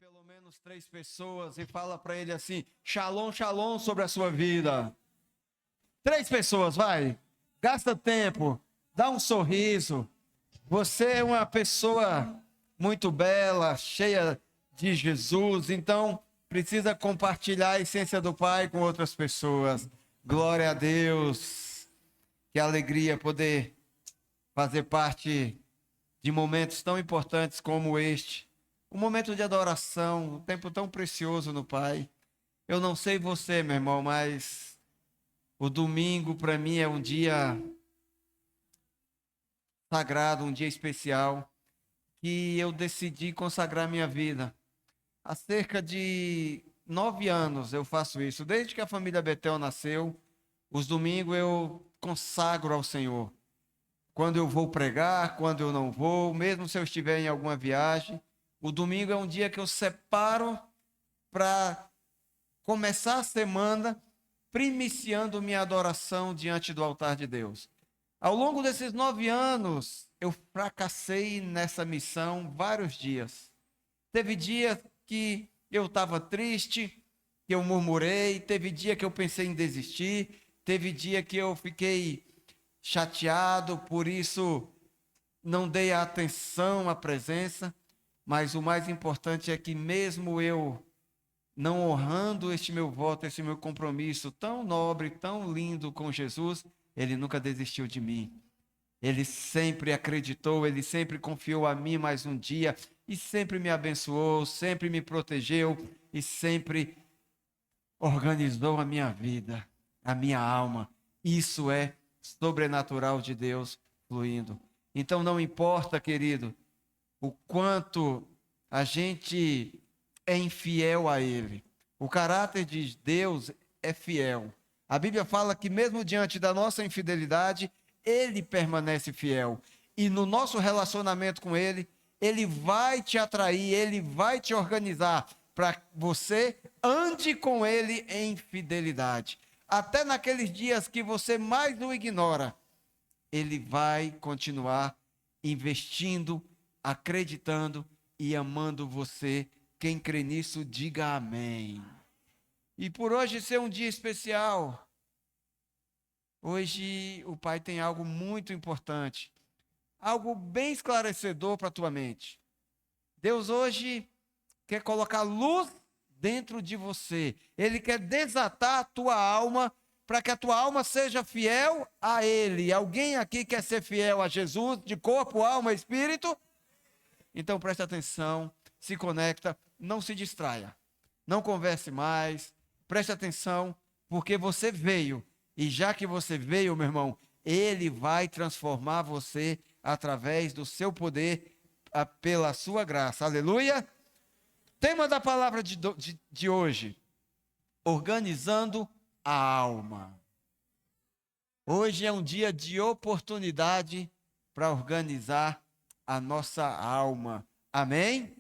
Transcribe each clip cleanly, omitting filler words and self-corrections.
pelo menos 3 pessoas e fala para ele assim: Shalom, shalom sobre a sua vida. 3 pessoas, vai. Gasta tempo, dá um sorriso. Você é uma pessoa muito bela, cheia de Jesus, então precisa compartilhar a essência do Pai com outras pessoas. Glória a Deus. Que alegria poder fazer parte de momentos tão importantes como este. Um momento de adoração, um tempo tão precioso no Pai. Eu não sei você, meu irmão, mas o domingo para mim é um dia sagrado, um dia especial, que eu decidi consagrar minha vida. Há cerca de 9 anos eu faço isso. Desde que a família Betel nasceu, os domingos eu consagro ao Senhor. Quando eu vou pregar, quando eu não vou, mesmo se eu estiver em alguma viagem, o domingo é um dia que eu separo para começar a semana primiciando minha adoração diante do altar de Deus. Ao longo desses 9 anos, eu fracassei nessa missão vários dias. Teve dias que eu estava triste, que eu murmurei, teve dia que eu pensei em desistir, teve dia que eu fiquei chateado, por isso não dei atenção à presença, mas o mais importante é que mesmo eu não honrando este meu voto, este meu compromisso tão nobre, tão lindo com Jesus, ele nunca desistiu de mim. Ele sempre acreditou, ele sempre confiou a mim mais um dia e sempre me abençoou, sempre me protegeu e sempre organizou a minha vida, a minha alma. Isso é sobrenatural de Deus fluindo. Então não importa, querido, o quanto a gente é infiel a Ele. O caráter de Deus é fiel. A Bíblia fala que mesmo diante da nossa infidelidade, Ele permanece fiel. E no nosso relacionamento com Ele, Ele vai te atrair, Ele vai te organizar para você ande com Ele em fidelidade. Até naqueles dias que você mais o ignora, Ele vai continuar investindo, acreditando e amando você. Quem crê nisso, diga amém. E por hoje ser um dia especial, hoje o Pai tem algo muito importante, algo bem esclarecedor para a tua mente. Deus hoje quer colocar luz dentro de você. Ele quer desatar a tua alma para que a tua alma seja fiel a Ele. Alguém aqui quer ser fiel a Jesus de corpo, alma e espírito? Então preste atenção, se conecta, não se distraia, não converse mais, preste atenção, porque você veio, e já que você veio, meu irmão, Ele vai transformar você através do seu poder, pela sua graça, aleluia. Tema da palavra de hoje, organizando a alma. Hoje é um dia de oportunidade para organizar a nossa alma. Amém?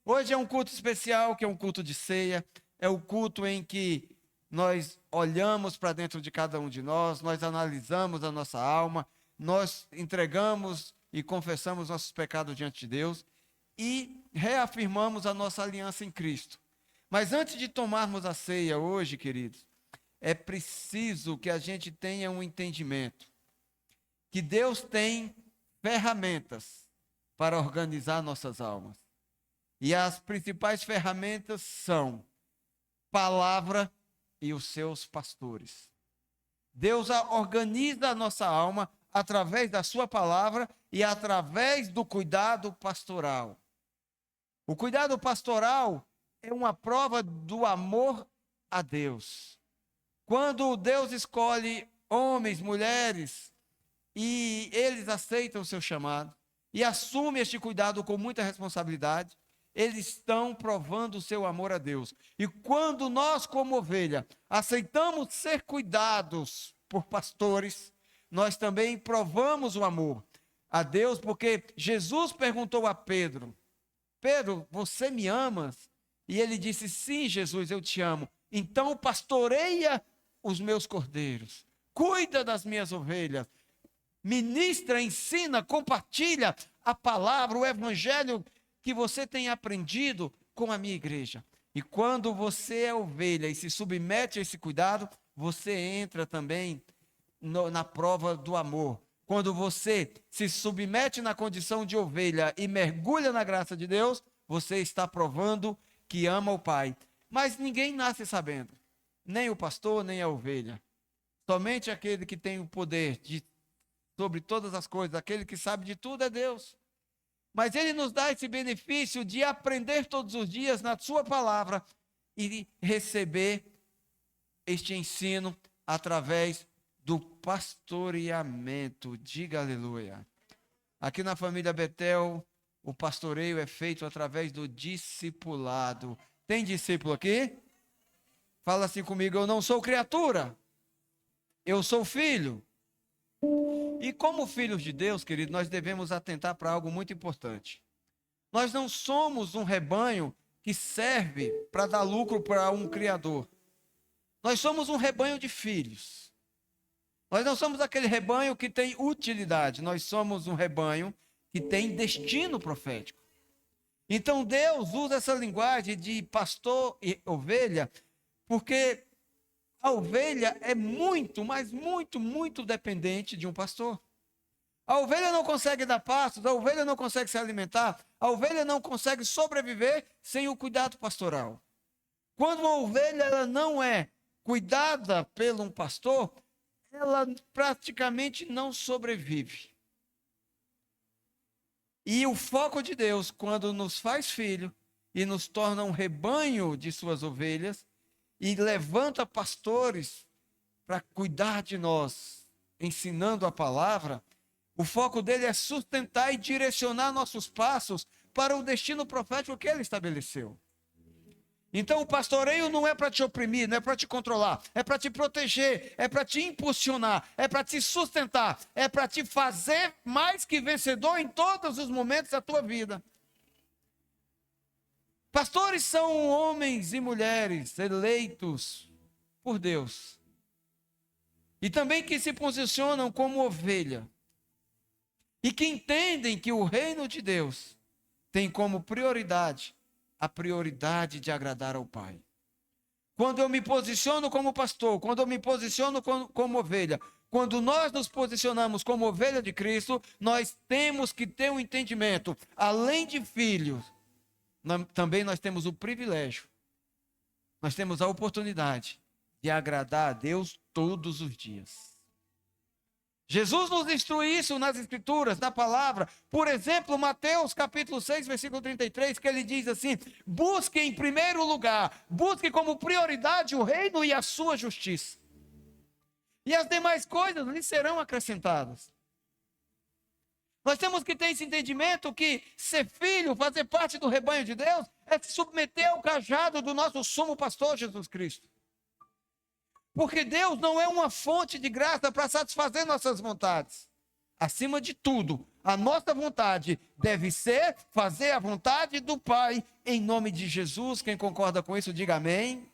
Hoje é um culto especial, que é um culto de ceia. É o culto em que nós olhamos para dentro de cada um de nós, nós analisamos a nossa alma, nós entregamos e confessamos nossos pecados diante de Deus e reafirmamos a nossa aliança em Cristo. Mas antes de tomarmos a ceia hoje, queridos, é preciso que a gente tenha um entendimento que Deus tem ferramentas para organizar nossas almas. E as principais ferramentas são palavra e os seus pastores. Deus organiza a nossa alma através da sua palavra e através do cuidado pastoral. O cuidado pastoral é uma prova do amor a Deus. Quando Deus escolhe homens, mulheres, e eles aceitam o seu chamado, e assumem este cuidado com muita responsabilidade, eles estão provando o seu amor a Deus. E quando nós, como ovelha, aceitamos ser cuidados por pastores, nós também provamos o amor a Deus, porque Jesus perguntou a Pedro: Pedro, você me amas? E ele disse: sim, Jesus, eu te amo. Então pastoreia os meus cordeiros, cuida das minhas ovelhas, ministra, ensina, compartilha a palavra, o evangelho que você tem aprendido com a minha igreja. E quando você é ovelha e se submete a esse cuidado, você entra também na prova do amor. Quando você se submete na condição de ovelha e mergulha na graça de Deus, você está provando que ama o Pai. Mas ninguém nasce sabendo, nem o pastor, nem a ovelha. Somente aquele que tem o poder sobre todas as coisas, aquele que sabe de tudo é Deus. Mas Ele nos dá esse benefício de aprender todos os dias na sua palavra e receber este ensino através do pastoreamento. Diga aleluia. Aqui na família Betel, o pastoreio é feito através do discipulado. Tem discípulo aqui? Fala assim comigo: eu não sou criatura, eu sou filho. E como filhos de Deus, querido, nós devemos atentar para algo muito importante. Nós não somos um rebanho que serve para dar lucro para um criador. Nós somos um rebanho de filhos. Nós não somos aquele rebanho que tem utilidade. Nós somos um rebanho que tem destino profético. Então Deus usa essa linguagem de pastor e ovelha, porque a ovelha é muito, mas muito, muito dependente de um pastor. A ovelha não consegue dar pastos, a ovelha não consegue se alimentar, a ovelha não consegue sobreviver sem o cuidado pastoral. Quando uma ovelha ela não é cuidada por um pastor, ela praticamente não sobrevive. E o foco de Deus, quando nos faz filho e nos torna um rebanho de suas ovelhas, e levanta pastores para cuidar de nós, ensinando a palavra, o foco dele é sustentar e direcionar nossos passos para o destino profético que ele estabeleceu. Então o pastoreio não é para te oprimir, não é para te controlar, é para te proteger, é para te impulsionar, é para te sustentar, é para te fazer mais que vencedor em todos os momentos da tua vida. Pastores são homens e mulheres eleitos por Deus. E também que se posicionam como ovelha. E que entendem que o reino de Deus tem como prioridade a prioridade de agradar ao Pai. Quando eu me posiciono como pastor, quando eu me posiciono como ovelha, quando nós nos posicionamos como ovelha de Cristo, nós temos que ter um entendimento, além de filhos, também nós temos o privilégio, nós temos a oportunidade de agradar a Deus todos os dias. Jesus nos instrui isso nas Escrituras, na palavra. Por exemplo, Mateus capítulo 6, versículo 33, que ele diz assim: busque em primeiro lugar, busque como prioridade o reino e a sua justiça. E as demais coisas lhe serão acrescentadas. Nós temos que ter esse entendimento que ser filho, fazer parte do rebanho de Deus, é se submeter ao cajado do nosso sumo pastor Jesus Cristo. Porque Deus não é uma fonte de graça para satisfazer nossas vontades. Acima de tudo, a nossa vontade deve ser fazer a vontade do Pai, em nome de Jesus. Quem concorda com isso, diga amém.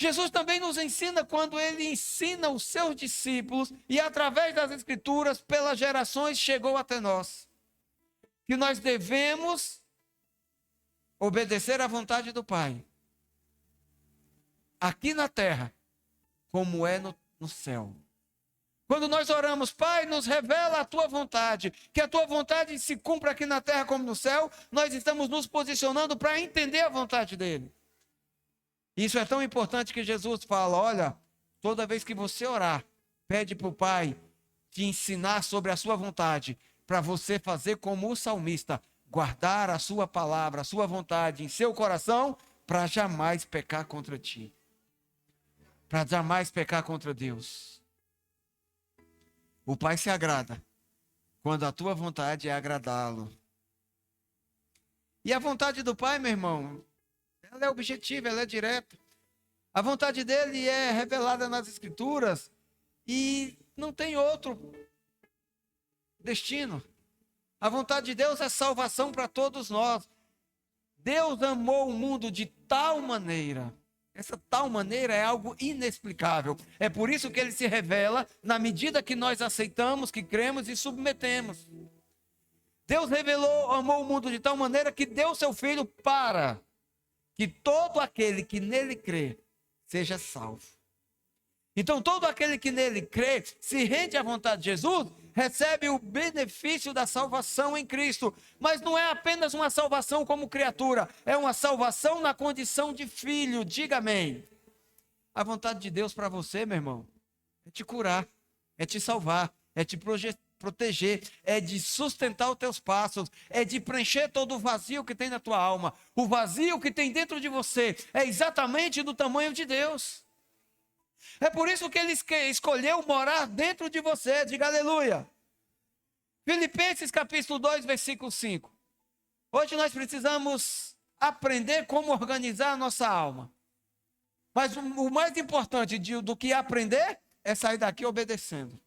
Jesus também nos ensina quando ele ensina os seus discípulos e através das Escrituras, pelas gerações, chegou até nós. Que nós devemos obedecer à vontade do Pai. Aqui na terra, como é no céu. Quando nós oramos, Pai, nos revela a Tua vontade, que a Tua vontade se cumpra aqui na terra como no céu, nós estamos nos posicionando para entender a vontade dEle. Isso é tão importante que Jesus fala: olha, toda vez que você orar, pede para o Pai te ensinar sobre a sua vontade, para você fazer como o salmista, guardar a sua palavra, a sua vontade em seu coração, para jamais pecar contra ti. Para jamais pecar contra Deus. O Pai se agrada quando a tua vontade é agradá-lo. E a vontade do Pai, meu irmão, ela é objetiva, ela é direta. A vontade dele é revelada nas Escrituras e não tem outro destino. A vontade de Deus é salvação para todos nós. Deus amou o mundo de tal maneira. Essa tal maneira é algo inexplicável. É por isso que ele se revela na medida que nós aceitamos, que cremos e submetemos. Deus amou o mundo de tal maneira que deu seu Filho para que todo aquele que nele crê seja salvo. Então todo aquele que nele crê, se rende à vontade de Jesus, recebe o benefício da salvação em Cristo. Mas não é apenas uma salvação como criatura, é uma salvação na condição de filho. Diga amém. A vontade de Deus para você, meu irmão, é te curar, é te salvar, é te proteger, é de sustentar os teus passos, é de preencher todo o vazio que tem na tua alma. O vazio que tem dentro de você é exatamente do tamanho de Deus. É por isso que ele escolheu morar dentro de você. Diga aleluia. Filipenses capítulo 2, versículo 5. Hoje nós precisamos aprender como organizar a nossa alma. Mas o mais importante do que aprender é sair daqui obedecendo.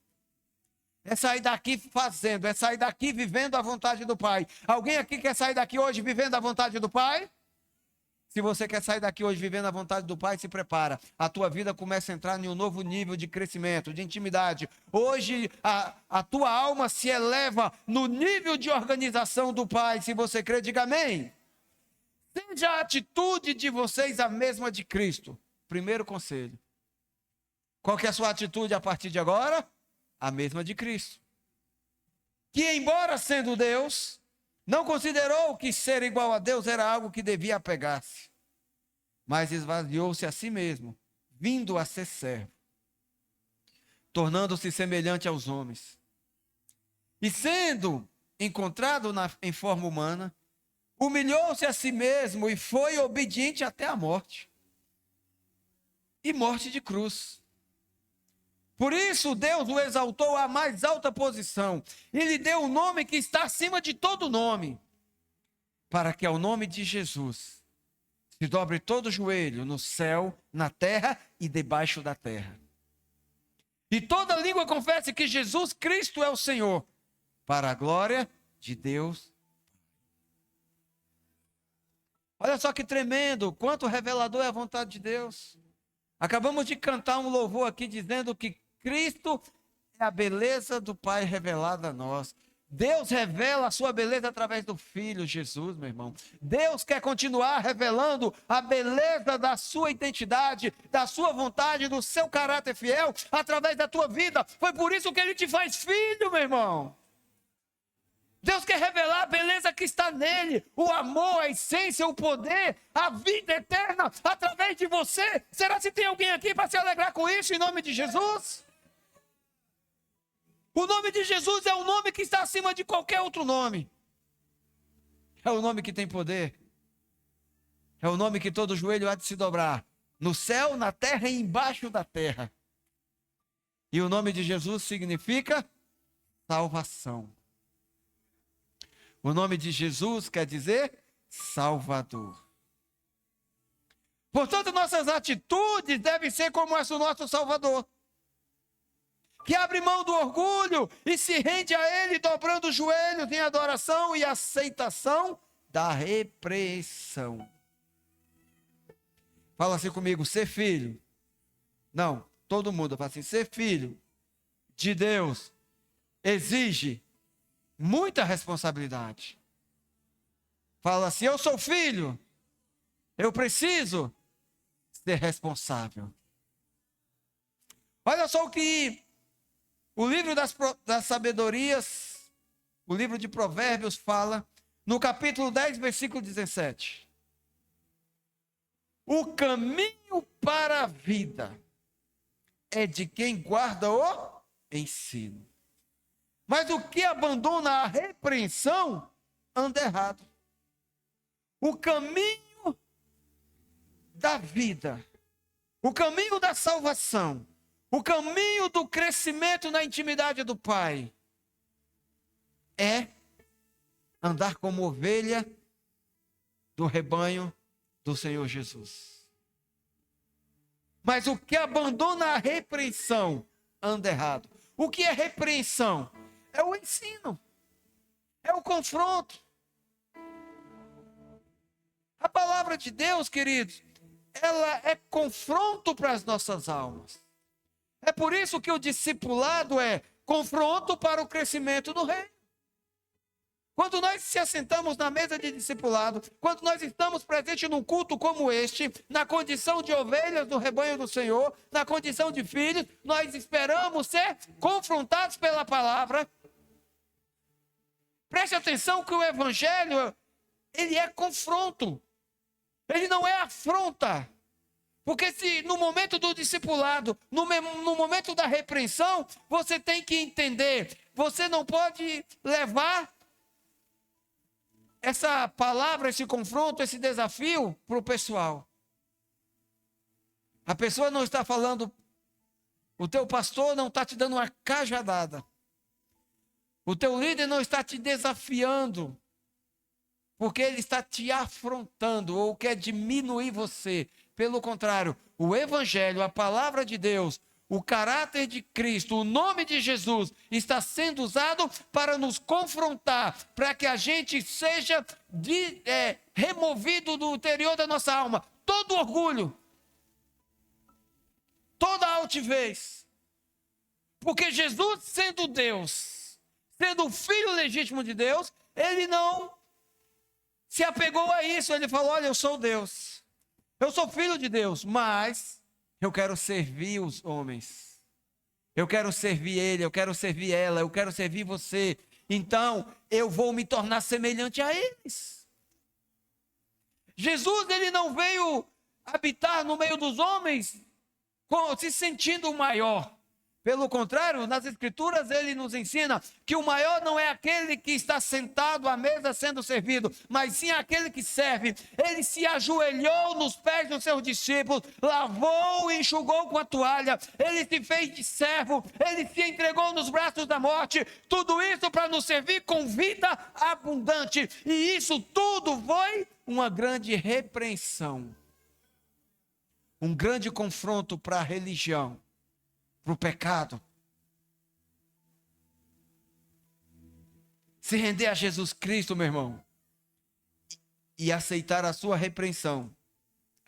É sair daqui fazendo, é sair daqui vivendo a vontade do Pai. Alguém aqui quer sair daqui hoje vivendo a vontade do Pai? Se você quer sair daqui hoje vivendo a vontade do Pai, se prepara. A tua vida começa a entrar em um novo nível de crescimento, de intimidade. Hoje a tua alma se eleva no nível de organização do Pai. Se você crê, diga amém. Seja a atitude de vocês a mesma de Cristo. Primeiro conselho. Qual que é a sua atitude a partir de agora? A mesma de Cristo. Que embora sendo Deus, não considerou que ser igual a Deus era algo que devia apegar-se, mas esvaziou-se a si mesmo, vindo a ser servo, tornando-se semelhante aos homens. E sendo encontrado em forma humana, humilhou-se a si mesmo e foi obediente até a morte. E morte de cruz. Por isso Deus o exaltou à mais alta posição e lhe deu o nome que está acima de todo nome, para que ao nome de Jesus se dobre todo joelho no céu, na terra e debaixo da terra. E toda língua confesse que Jesus Cristo é o Senhor, para a glória de Deus. Olha só que tremendo, quanto revelador é a vontade de Deus. Acabamos de cantar um louvor aqui dizendo que Cristo é a beleza do Pai revelada a nós. Deus revela a sua beleza através do Filho Jesus, meu irmão. Deus quer continuar revelando a beleza da sua identidade, da sua vontade, do seu caráter fiel, através da tua vida. Foi por isso que Ele te faz filho, meu irmão. Deus quer revelar a beleza que está nele, o amor, a essência, o poder, a vida eterna, através de você. Será que tem alguém aqui para se alegrar com isso, em nome de Jesus? O nome de Jesus é o nome que está acima de qualquer outro nome. É o nome que tem poder. É o nome que todo joelho há de se dobrar. No céu, na terra e embaixo da terra. E o nome de Jesus significa salvação. O nome de Jesus quer dizer Salvador. Portanto, nossas atitudes devem ser como essa do nosso Salvador, que abre mão do orgulho e se rende a Ele, dobrando os joelhos em adoração e aceitação da repreensão. Fala assim comigo, ser filho. Não, todo mundo fala assim, ser filho de Deus exige muita responsabilidade. Fala assim, eu sou filho, eu preciso ser responsável. Olha só o que o livro das sabedorias, o livro de Provérbios fala, no capítulo 10, versículo 17. O caminho para a vida é de quem guarda o ensino. Mas o que abandona a repreensão, anda errado. O caminho da vida, o caminho da salvação, o caminho do crescimento na intimidade do Pai é andar como ovelha do rebanho do Senhor Jesus. Mas o que abandona a repreensão, anda errado. O que é repreensão? É o ensino, é o confronto. A palavra de Deus, queridos, ela é confronto para as nossas almas. É por isso que o discipulado é confronto para o crescimento do reino. Quando nós se assentamos na mesa de discipulado, quando nós estamos presentes num culto como este, na condição de ovelhas do rebanho do Senhor, na condição de filhos, nós esperamos ser confrontados pela palavra. Preste atenção que o evangelho, ele é confronto. Ele não é afronta. Porque se no momento do discipulado, no momento da repreensão, você tem que entender, você não pode levar essa palavra, esse confronto, esse desafio para o pessoal. A pessoa não está falando, o teu pastor não está te dando uma cajadada. O teu líder não está te desafiando, porque ele está te afrontando ou quer diminuir você. Pelo contrário, o evangelho, a palavra de Deus, o caráter de Cristo, o nome de Jesus está sendo usado para nos confrontar, para que a gente seja removido do interior da nossa alma todo orgulho, toda altivez. Porque Jesus, sendo Deus, sendo o filho legítimo de Deus, ele não se apegou a isso. Ele falou: olha, eu sou Deus, eu sou filho de Deus, mas eu quero servir os homens. Eu quero servir ele, eu quero servir ela, eu quero servir você. Então, eu vou me tornar semelhante a eles. Jesus, ele não veio habitar no meio dos homens se sentindo o maior. Pelo contrário, nas Escrituras ele nos ensina que o maior não é aquele que está sentado à mesa sendo servido, mas sim aquele que serve. Ele se ajoelhou nos pés dos seus discípulos, lavou e enxugou com a toalha, ele se fez de servo, ele se entregou nos braços da morte, tudo isso para nos servir com vida abundante. E isso tudo foi uma grande repreensão, um grande confronto para a religião, para o pecado. Se render a Jesus Cristo, meu irmão, e aceitar a sua repreensão,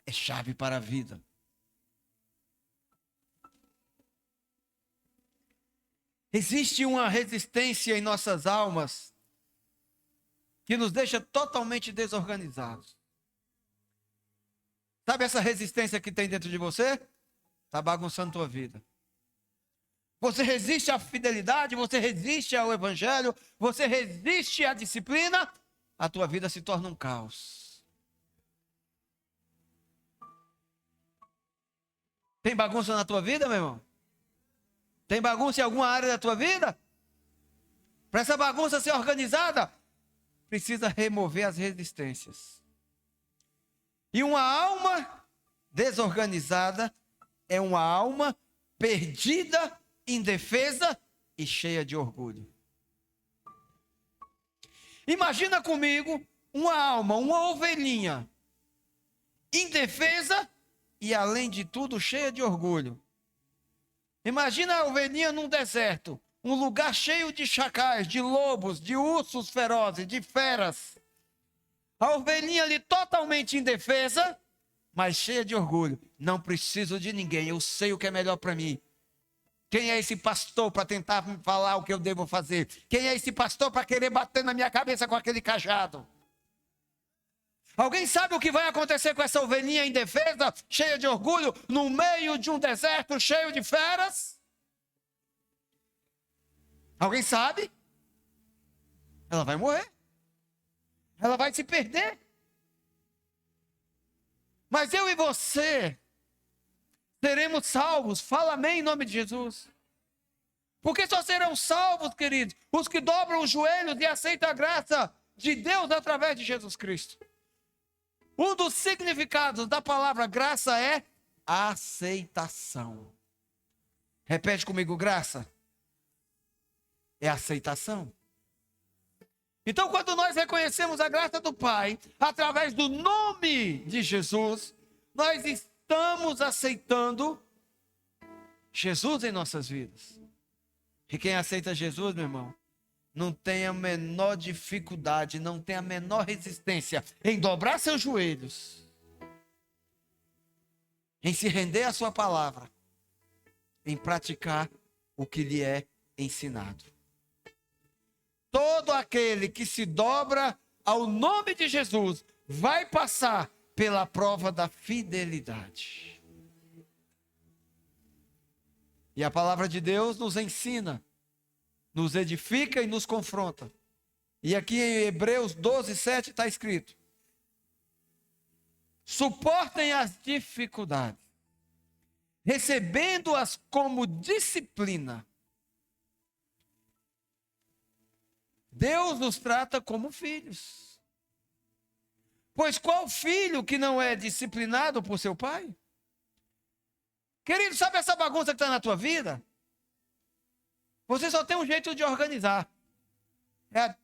é chave para a vida. Existe uma resistência em nossas almas que nos deixa totalmente desorganizados. Sabe essa resistência que tem dentro de você? Está bagunçando a tua vida. Você resiste à fidelidade, você resiste ao evangelho, você resiste à disciplina, a tua vida se torna um caos. Tem bagunça na tua vida, meu irmão? Tem bagunça em alguma área da tua vida? Para essa bagunça ser organizada, precisa remover as resistências. E uma alma desorganizada é uma alma perdida, indefesa e cheia de orgulho. Imagina comigo uma alma, uma ovelhinha, indefesa e, além de tudo, cheia de orgulho. Imagina a ovelhinha num deserto, um lugar cheio de chacais, de lobos, de ursos ferozes, de feras. A ovelhinha ali totalmente indefesa, mas cheia de orgulho. Não preciso de ninguém, eu sei o que é melhor para mim. Quem é esse pastor para tentar me falar o que eu devo fazer? Quem é esse pastor para querer bater na minha cabeça com aquele cajado? Alguém sabe o que vai acontecer com essa ovelhinha indefesa, cheia de orgulho, no meio de um deserto cheio de feras? Alguém sabe? Ela vai morrer. Ela vai se perder. Mas eu e você seremos salvos. Fala amém em nome de Jesus. Porque só serão salvos, queridos, os que dobram os joelhos e aceitam a graça de Deus através de Jesus Cristo. Um dos significados da palavra graça é aceitação. Repete comigo, graça é aceitação. Então, quando nós reconhecemos a graça do Pai, através do nome de Jesus, nós estamos aceitando Jesus em nossas vidas. E quem aceita Jesus, meu irmão, não tem a menor dificuldade, não tem a menor resistência em dobrar seus joelhos, em se render à sua palavra, em praticar o que lhe é ensinado. todo aquele que se dobra ao nome de Jesus vai passar pela prova da fidelidade. E a palavra de Deus nos ensina, nos edifica e nos confronta. E aqui em Hebreus 12, 7 está escrito: suportem as dificuldades, recebendo-as como disciplina. Deus nos trata como filhos. Pois qual filho que não é disciplinado por seu pai? Querido, sabe essa bagunça que está na tua vida? Você só tem um jeito de organizar. É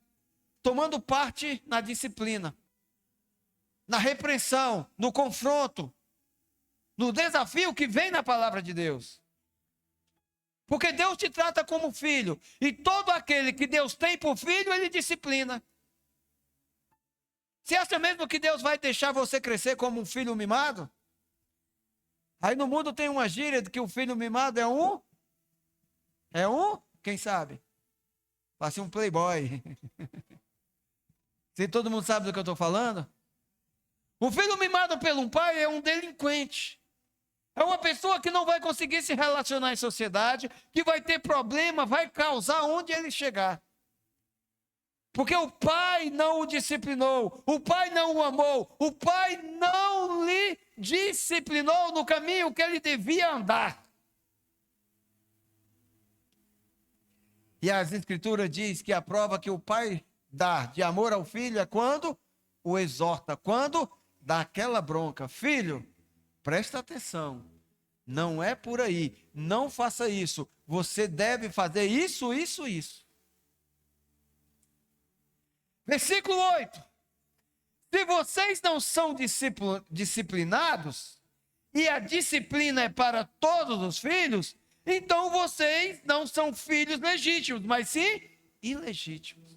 tomando parte na disciplina, na repreensão, no confronto, no desafio que vem na palavra de Deus. Porque Deus te trata como filho. E todo aquele que Deus tem por filho, ele disciplina. Você acha mesmo que Deus vai deixar você crescer como um filho mimado? Aí no mundo tem uma gíria de que o filho mimado é um? Quem sabe? Passe um playboy. Se todo mundo sabe do que eu estou falando? O filho mimado pelo pai é um delinquente. É uma pessoa que não vai conseguir se relacionar em sociedade, que vai ter problema, vai causar onde ele chegar. Porque o pai não o disciplinou, o pai não o amou, o pai não lhe disciplinou no caminho que ele devia andar. E as escrituras diz que a prova que o pai dá de amor ao filho é quando o exorta, quando dá aquela bronca. Filho, presta atenção, não é por aí, não faça isso, você deve fazer isso, isso, isso. Versículo 8, se vocês não são disciplinados, e a disciplina é para todos os filhos, então vocês não são filhos legítimos, mas sim ilegítimos.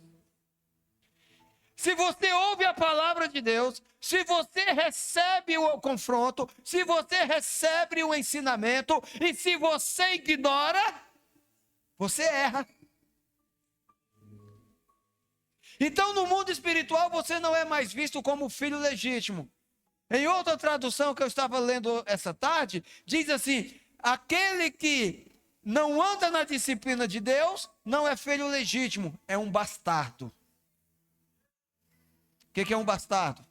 Se você ouve a palavra de Deus, se você recebe o confronto, se você recebe o ensinamento, e se você ignora, você erra. Então, no mundo espiritual, você não é mais visto como filho legítimo. Em outra tradução que eu estava lendo essa tarde, diz assim: aquele que não anda na disciplina de Deus, não é filho legítimo, é um bastardo. O que é um bastardo?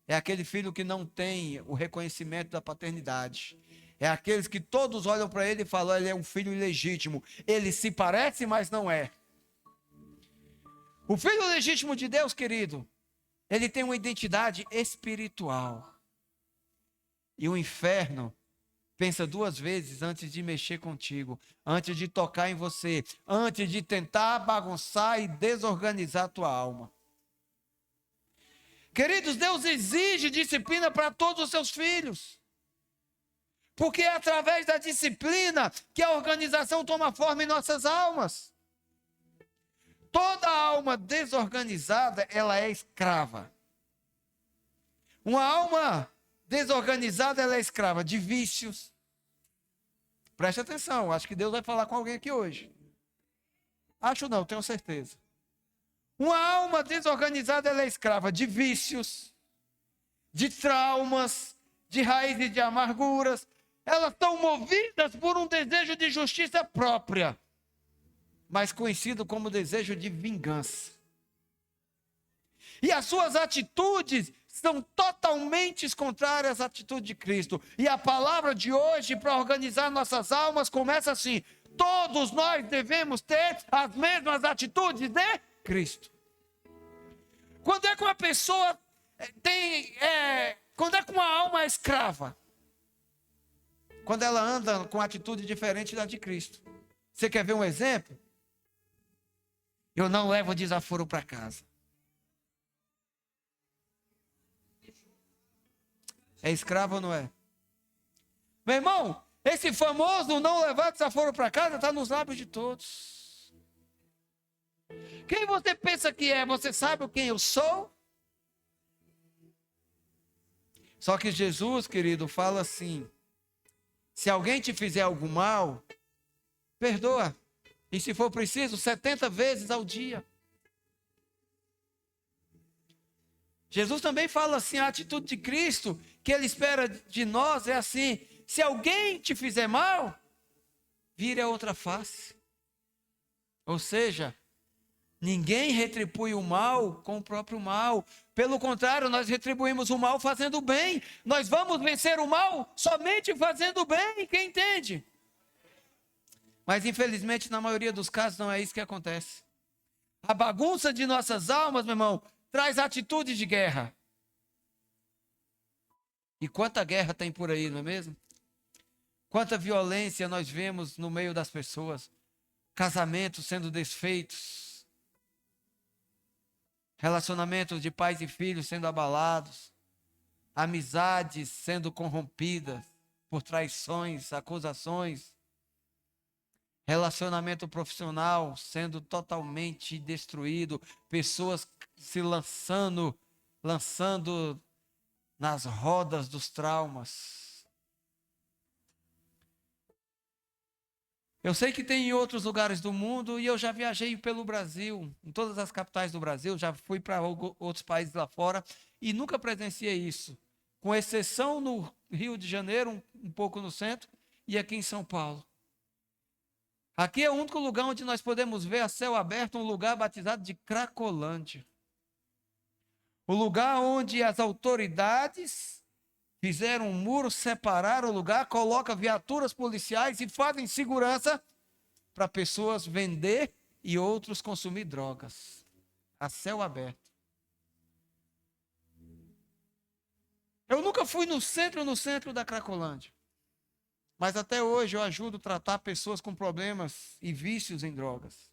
É aquele filho que não tem o reconhecimento da paternidade. É aqueles que todos olham para ele e falam: ele é um filho ilegítimo. Ele se parece, mas não é. O filho legítimo de Deus, querido, ele tem uma identidade espiritual. E o inferno pensa duas vezes antes de mexer contigo, antes de tocar em você, antes de tentar bagunçar e desorganizar a tua alma. Queridos, Deus exige disciplina para todos os seus filhos. Porque é através da disciplina que a organização toma forma em nossas almas. Toda alma desorganizada, ela é escrava. Uma alma desorganizada, ela é escrava de vícios. Preste atenção, acho que Deus vai falar com alguém aqui hoje. Acho não, tenho certeza. Uma alma desorganizada, ela é escrava de vícios, de traumas, de raízes de amarguras. Elas estão movidas por um desejo de justiça própria, mais conhecido como desejo de vingança. E as suas atitudes são totalmente contrárias à atitude de Cristo. E a palavra de hoje, para organizar nossas almas, começa assim: todos nós devemos ter as mesmas atitudes de Cristo. Quando é que uma pessoa quando é que uma alma é escrava? Quando ela anda com atitude diferente da de Cristo. Você quer ver um exemplo? Eu não levo desaforo para casa. É escravo ou não é? Meu irmão, esse famoso não levar desaforo para casa está nos lábios de todos. Quem você pensa que é? Você sabe quem eu sou? Só que Jesus, querido, fala assim: se alguém te fizer algo mal, perdoa. E se for preciso, 70 vezes ao dia. Jesus também fala assim, a atitude de Cristo, que Ele espera de nós é assim: se alguém te fizer mal, vire a outra face. Ou seja, ninguém retribui o mal com o próprio mal. Pelo contrário, nós retribuímos o mal fazendo o bem. Nós vamos vencer o mal somente fazendo o bem. Quem entende? Mas infelizmente, na maioria dos casos, não é isso que acontece. A bagunça de nossas almas, meu irmão, traz atitudes de guerra. E quanta guerra tem por aí, não é mesmo? Quanta violência nós vemos no meio das pessoas. Casamentos sendo desfeitos. Relacionamentos de pais e filhos sendo abalados. Amizades sendo corrompidas por traições, acusações. Relacionamento profissional sendo totalmente destruído. Pessoas se lançando nas rodas dos traumas. Eu sei que tem em outros lugares do mundo, e eu já viajei pelo Brasil, em todas as capitais do Brasil, já fui para outros países lá fora, e nunca presenciei isso. Com exceção no Rio de Janeiro, um pouco no centro, e aqui em São Paulo. Aqui é o único lugar onde nós podemos ver a céu aberto, um lugar batizado de Cracolândia. O lugar onde as autoridades fizeram um muro, separaram o lugar, colocam viaturas policiais e fazem segurança para pessoas vender e outros consumir drogas. A céu aberto. Eu nunca fui no centro da Cracolândia. Mas até hoje eu ajudo a tratar pessoas com problemas e vícios em drogas.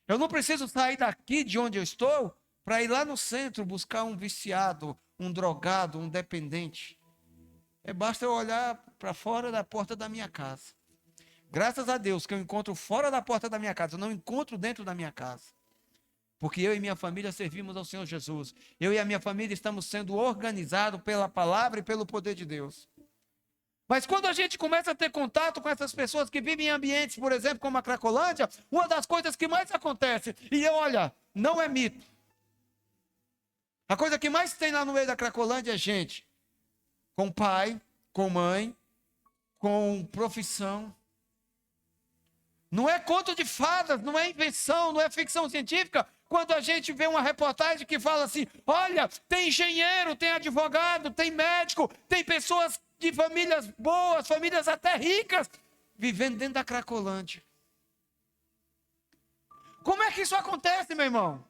Eu não preciso sair daqui de onde eu estou para ir lá no centro buscar um viciado, um drogado, um dependente. Basta eu olhar para fora da porta da minha casa. Graças a Deus que eu encontro fora da porta da minha casa, eu não encontro dentro da minha casa. Porque eu e minha família servimos ao Senhor Jesus. Eu e a minha família estamos sendo organizados pela palavra e pelo poder de Deus. Mas quando a gente começa a ter contato com essas pessoas que vivem em ambientes, por exemplo, como a Cracolândia, uma das coisas que mais acontece, e olha, não é mito. A coisa que mais tem lá no meio da Cracolândia é gente com pai, com mãe, com profissão. Não é conto de fadas, não é invenção, não é ficção científica. Quando a gente vê uma reportagem que fala assim, olha, tem engenheiro, tem advogado, tem médico, tem pessoas de famílias boas, famílias até ricas, vivendo dentro da Cracolândia. Como é que isso acontece, meu irmão?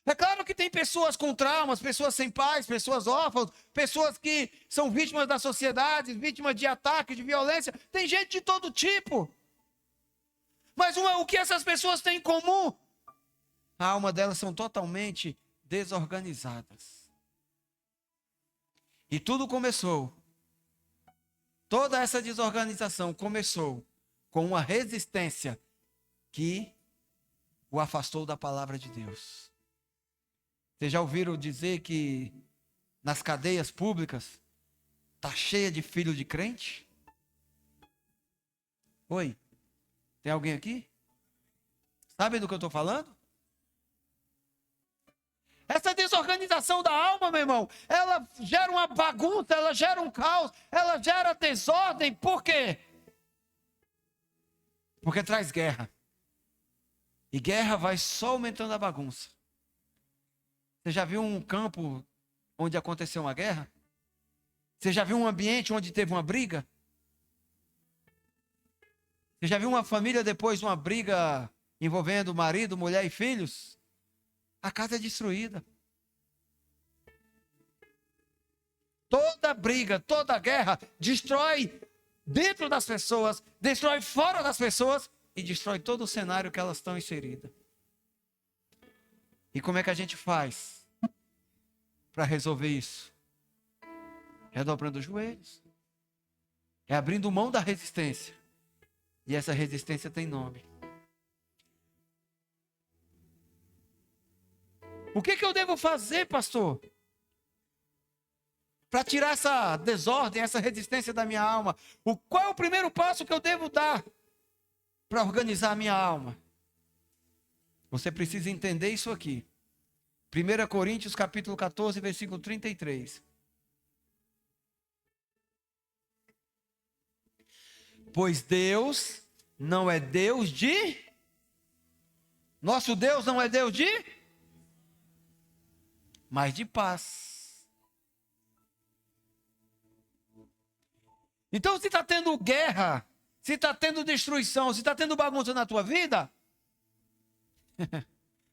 É claro que tem pessoas com traumas, pessoas sem pais, pessoas órfãos, pessoas que são vítimas da sociedade, vítimas de ataque, de violência. Tem gente de todo tipo. Mas o que essas pessoas têm em comum? A alma delas são totalmente desorganizadas. E tudo começou. Toda essa desorganização começou com uma resistência que o afastou da palavra de Deus. Vocês já ouviram dizer que nas cadeias públicas está cheia de filho de crente? Oi? Tem alguém aqui? Sabe do que eu estou falando? Essa desorganização da alma, meu irmão, ela gera uma bagunça, ela gera um caos, ela gera desordem. Por quê? Porque traz guerra. E guerra vai só aumentando a bagunça. Você já viu um campo onde aconteceu uma guerra? Você já viu um ambiente onde teve uma briga? Você já viu uma família depois de uma briga envolvendo marido, mulher e filhos? A casa é destruída. Toda briga, toda guerra destrói dentro das pessoas, destrói fora das pessoas e destrói todo o cenário que elas estão inseridas. E como é que a gente faz para resolver isso? É dobrando os joelhos. É abrindo mão da resistência. E essa resistência tem nome. O que eu devo fazer, pastor? Para tirar essa desordem, essa resistência da minha alma. Qual é o primeiro passo que eu devo dar para organizar a minha alma? Você precisa entender isso aqui. 1 Coríntios capítulo 14, versículo 33. Pois Deus não é Deus de... Nosso Deus não é Deus de... mas de paz. Então, se está tendo guerra, se está tendo destruição, se está tendo bagunça na tua vida,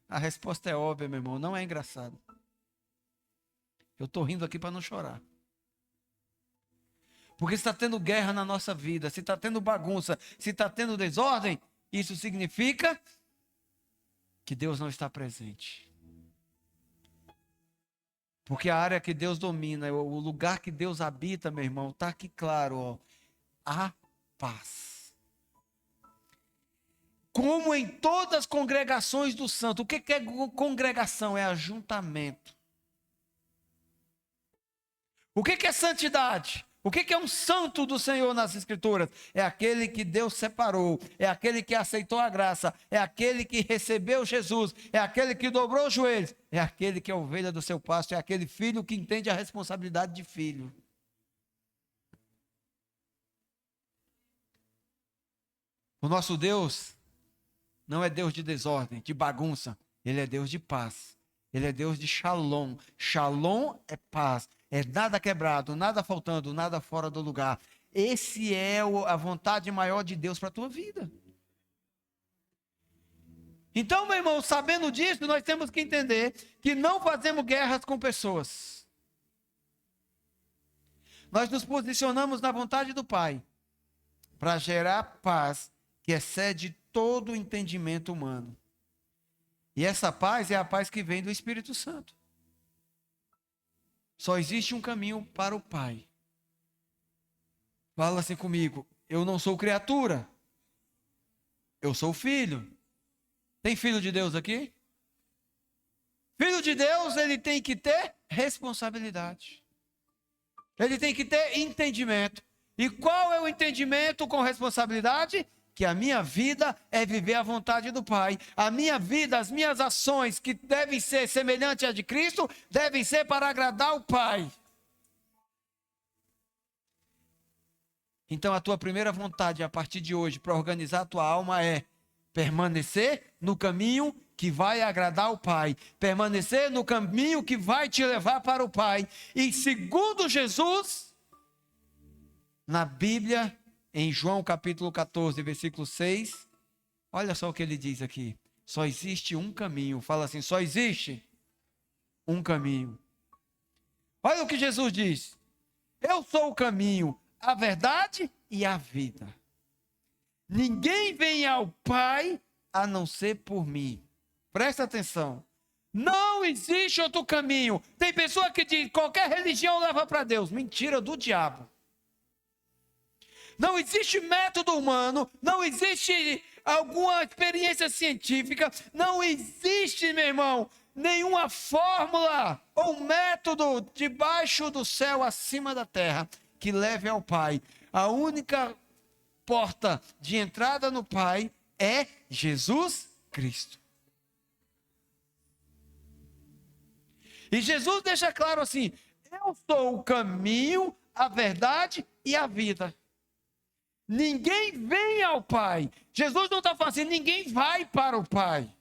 a resposta é óbvia, meu irmão, não é engraçado. Eu estou rindo aqui para não chorar. Porque se está tendo guerra na nossa vida, se está tendo bagunça, se está tendo desordem, isso significa que Deus não está presente. Porque a área que Deus domina, o lugar que Deus habita, meu irmão, está aqui claro, ó, a paz. Como em todas as congregações do santo. O que é congregação? É ajuntamento. O que é santidade? O que é um santo do Senhor nas Escrituras? É aquele que Deus separou, é aquele que aceitou a graça, é aquele que recebeu Jesus, é aquele que dobrou os joelhos, é aquele que é ovelha do seu pasto, é aquele filho que entende a responsabilidade de filho. O nosso Deus não é Deus de desordem, de bagunça, Ele é Deus de paz, Ele é Deus de shalom. Shalom é paz. É nada quebrado, nada faltando, nada fora do lugar. Esse é a vontade maior de Deus para a tua vida. Então, meu irmão, sabendo disso, nós temos que entender que não fazemos guerras com pessoas. Nós nos posicionamos na vontade do Pai para gerar paz que excede todo o entendimento humano. E essa paz é a paz que vem do Espírito Santo. Só existe um caminho para o Pai. Fala assim comigo: eu não sou criatura, eu sou filho. Tem filho de Deus aqui? Filho de Deus, ele tem que ter responsabilidade. Ele tem que ter entendimento. E qual é o entendimento com responsabilidade? Que a minha vida é viver a vontade do Pai. A minha vida, as minhas ações, que devem ser semelhantes às de Cristo, devem ser para agradar o Pai. Então a tua primeira vontade a partir de hoje para organizar a tua alma é permanecer no caminho que vai agradar o Pai. Permanecer no caminho que vai te levar para o Pai. E segundo Jesus, na Bíblia, em João capítulo 14, versículo 6, olha só o que ele diz aqui. Só existe um caminho. Fala assim, só existe um caminho. Olha o que Jesus diz. Eu sou o caminho, a verdade e a vida. Ninguém vem ao Pai a não ser por mim. Presta atenção. Não existe outro caminho. Tem pessoa que diz, qualquer religião leva para Deus. Mentira do diabo. Não existe método humano, não existe alguma experiência científica, não existe, meu irmão, nenhuma fórmula ou método debaixo do céu, acima da terra, que leve ao Pai. A única porta de entrada no Pai é Jesus Cristo. E Jesus deixa claro assim, eu sou o caminho, a verdade e a vida. Ninguém vem ao Pai. Jesus não está falando assim, ninguém vai para o Pai.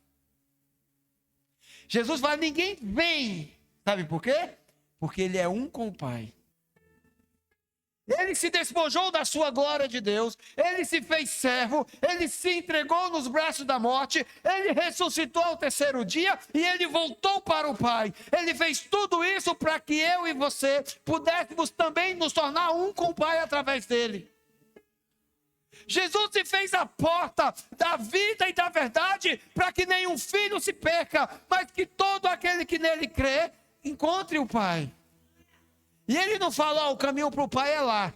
Jesus fala, ninguém vem. Sabe por quê? Porque Ele é um com o Pai. Ele se despojou da sua glória de Deus, Ele se fez servo, Ele se entregou nos braços da morte, Ele ressuscitou ao terceiro dia e Ele voltou para o Pai. Ele fez tudo isso para que eu e você pudéssemos também nos tornar um com o Pai através dEle. Jesus se fez a porta da vida e da verdade para que nenhum filho se perca, mas que todo aquele que nele crê encontre o Pai. E ele não fala, o caminho para o Pai é lá.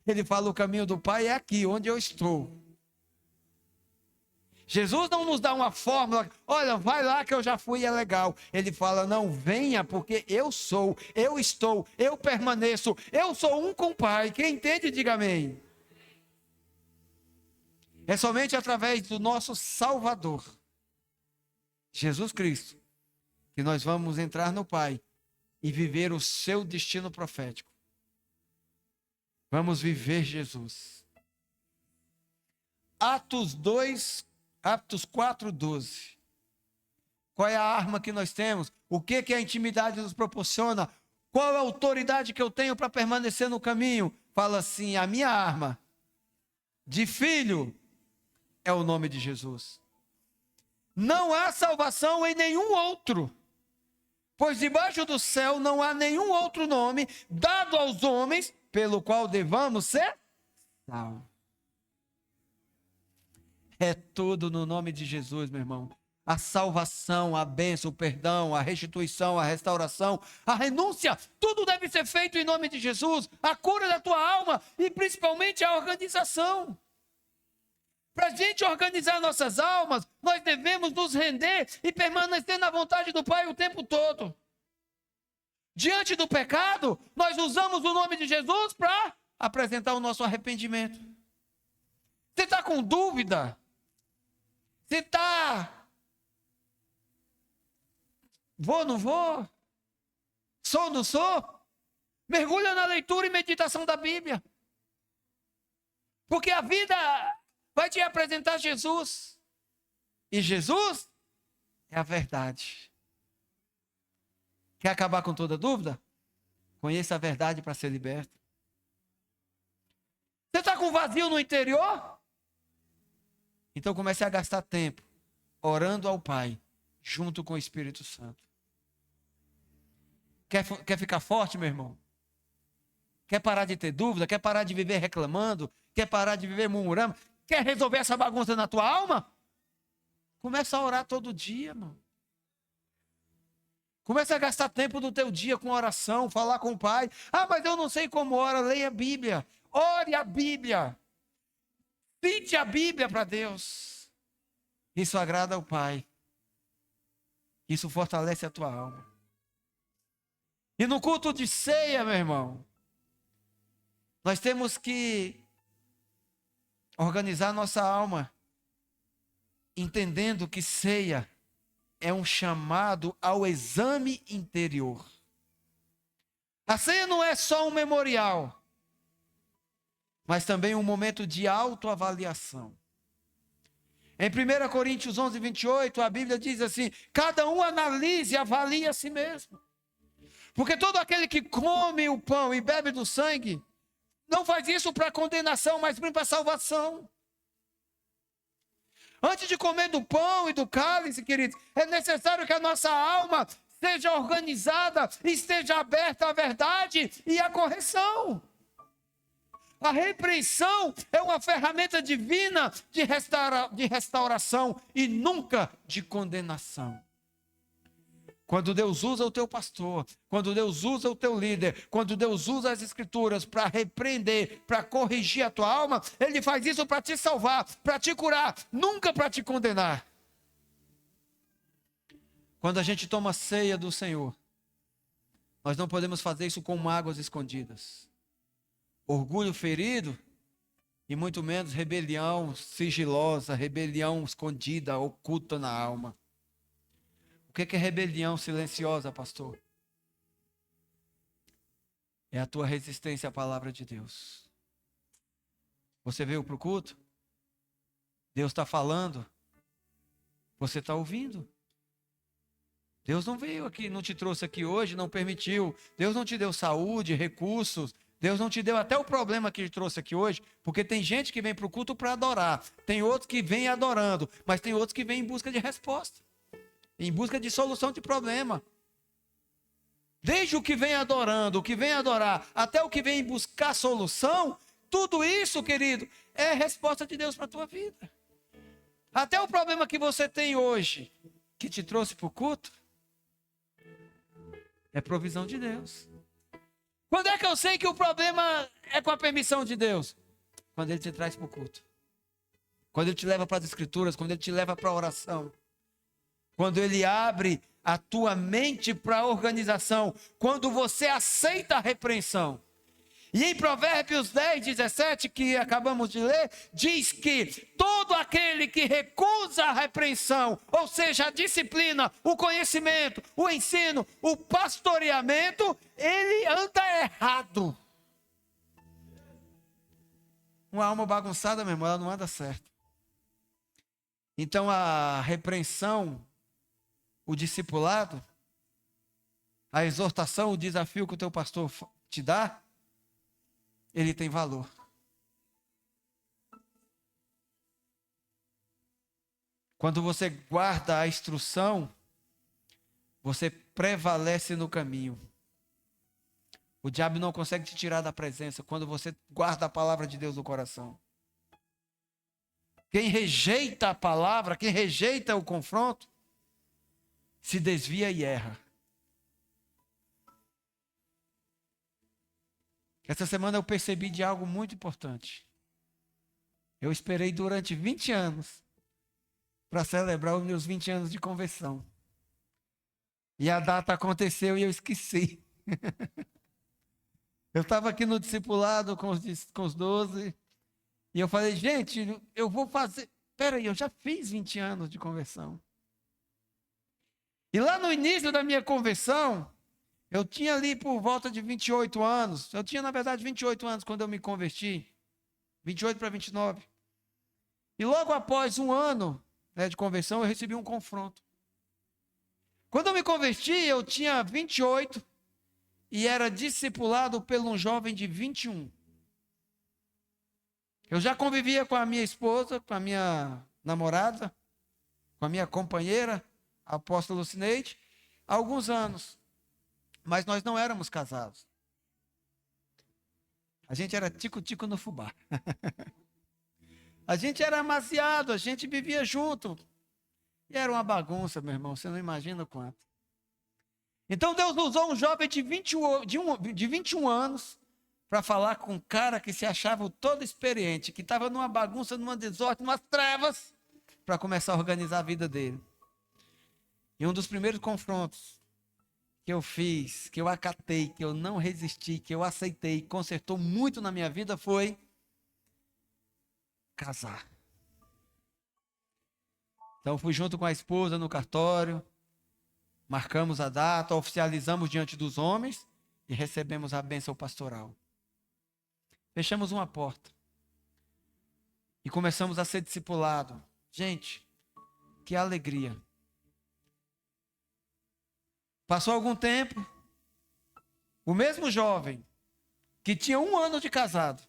Ele fala, o caminho do Pai é aqui, onde eu estou. Jesus não nos dá uma fórmula, olha, vai lá que eu já fui, é legal. Ele fala, não, venha, porque eu sou, eu estou, eu permaneço, eu sou um com o Pai. Quem entende, diga amém. É somente através do nosso Salvador, Jesus Cristo, que nós vamos entrar no Pai e viver o seu destino profético. Vamos viver Jesus. Atos 4:12. Qual é a arma que nós temos? O que a intimidade nos proporciona? Qual é a autoridade que eu tenho para permanecer no caminho? Fala assim: a minha arma de filho é o nome de Jesus. Não há salvação em nenhum outro, pois debaixo do céu não há nenhum outro nome dado aos homens pelo qual devamos ser salvos. É tudo no nome de Jesus, meu irmão. A salvação, a bênção, o perdão, a restituição, a restauração, a renúncia, tudo deve ser feito em nome de Jesus. A cura da tua alma e principalmente a organização. Para a gente organizar nossas almas, nós devemos nos render e permanecer na vontade do Pai o tempo todo. Diante do pecado, nós usamos o nome de Jesus para apresentar o nosso arrependimento. Você está com dúvida? Você está... Vou, não vou? Sou, não sou? Mergulha na leitura e meditação da Bíblia. Porque a vida vai te apresentar Jesus. E Jesus é a verdade. Quer acabar com toda dúvida? Conheça a verdade para ser liberto. Você está com vazio no interior? Então comece a gastar tempo orando ao Pai, junto com o Espírito Santo. Quer ficar forte, meu irmão? Quer parar de ter dúvida? Quer parar de viver reclamando? Quer parar de viver murmurando? Quer resolver essa bagunça na tua alma? Começa a orar todo dia, irmão. Começa a gastar tempo do teu dia com oração, falar com o Pai. Ah, mas eu não sei como ora. Leia a Bíblia. Ore a Bíblia. Cite a Bíblia para Deus. Isso agrada ao Pai. Isso fortalece a tua alma. E no culto de ceia, meu irmão, nós temos que organizar nossa alma, entendendo que ceia é um chamado ao exame interior. A ceia não é só um memorial, mas também um momento de autoavaliação. Em 1 Coríntios 11:28, a Bíblia diz assim: cada um analise e avalie a si mesmo. Porque todo aquele que come o pão e bebe do sangue, não faz isso para condenação, mas para salvação. Antes de comer do pão e do cálice, queridos, é necessário que a nossa alma seja organizada e esteja aberta à verdade e à correção. A repreensão é uma ferramenta divina de restauração e nunca de condenação. Quando Deus usa o teu pastor, quando Deus usa o teu líder, quando Deus usa as escrituras para repreender, para corrigir a tua alma, Ele faz isso para te salvar, para te curar, nunca para te condenar. Quando a gente toma ceia do Senhor, nós não podemos fazer isso com mágoas escondidas. Orgulho ferido e muito menos rebelião sigilosa, rebelião escondida, oculta na alma. O que é rebelião silenciosa, pastor? É a tua resistência à palavra de Deus. Você veio para o culto? Deus está falando? Você está ouvindo? Deus não veio aqui, não te trouxe aqui hoje, não permitiu. Deus não te deu saúde, recursos. Deus não te deu até o problema que te trouxe aqui hoje, porque tem gente que vem para o culto para adorar. Tem outros que vêm adorando, mas tem outros que vêm em busca de resposta. Em busca de solução de problema. Desde o que vem adorando, o que vem adorar, até o que vem buscar solução, tudo isso, querido, é resposta de Deus para a tua vida. Até o problema que você tem hoje, que te trouxe para o culto, é provisão de Deus. Quando é que eu sei que o problema é com a permissão de Deus? Quando Ele te traz para o culto. Quando Ele te leva para as escrituras, quando Ele te leva para a oração. Quando Ele abre a tua mente para a organização, quando você aceita a repreensão E em Provérbios 10, 17, que acabamos de ler, diz que todo aquele que recusa a repreensão, ou seja, a disciplina, o conhecimento, o ensino, o pastoreamento, ele anda errado. Uma alma bagunçada, meu irmão, ela não anda certo. Então a repreensão, o discipulado, a exortação, o desafio que o teu pastor te dá, ele tem valor. Quando você guarda a instrução, você prevalece no caminho. O diabo não consegue te tirar da presença quando você guarda a palavra de Deus no coração. Quem rejeita a palavra, quem rejeita o confronto, se desvia e erra. Essa semana eu percebi de algo muito importante. Eu esperei durante 20 anos para celebrar os meus 20 anos de conversão. E a data aconteceu e eu esqueci. Eu estava aqui no discipulado com os 12 e eu falei, gente, eu vou fazer... Peraí, eu já fiz 20 anos de conversão. E lá no início da minha conversão, eu tinha ali por volta de 28 anos. Eu tinha, na verdade, 28 anos quando eu me converti. 28 para 29. E logo após um ano, né, de conversão, eu recebi um confronto. Quando eu me converti, eu tinha 28 e era discipulado por um jovem de 21. Eu já convivia com a minha esposa, com a minha namorada, com a minha companheira, a apóstola Lucineide, há alguns anos. Mas nós não éramos casados. A gente era tico-tico no fubá. A gente era amaciado, a gente vivia junto. E era uma bagunça, meu irmão, você não imagina o quanto. Então Deus usou um jovem de 21 anos para falar com um cara que se achava todo experiente, que estava numa bagunça, numa desordem, numas trevas, para começar a organizar a vida dele. E um dos primeiros confrontos que eu fiz, que eu acatei, que eu não resisti, que eu aceitei, consertou muito na minha vida foi casar. Então fui junto com a esposa no cartório, marcamos a data, oficializamos diante dos homens e recebemos a bênção pastoral. Fechamos uma porta e começamos a ser discipulados. Gente, que alegria. Passou algum tempo, o mesmo jovem que tinha 1 ano de casado,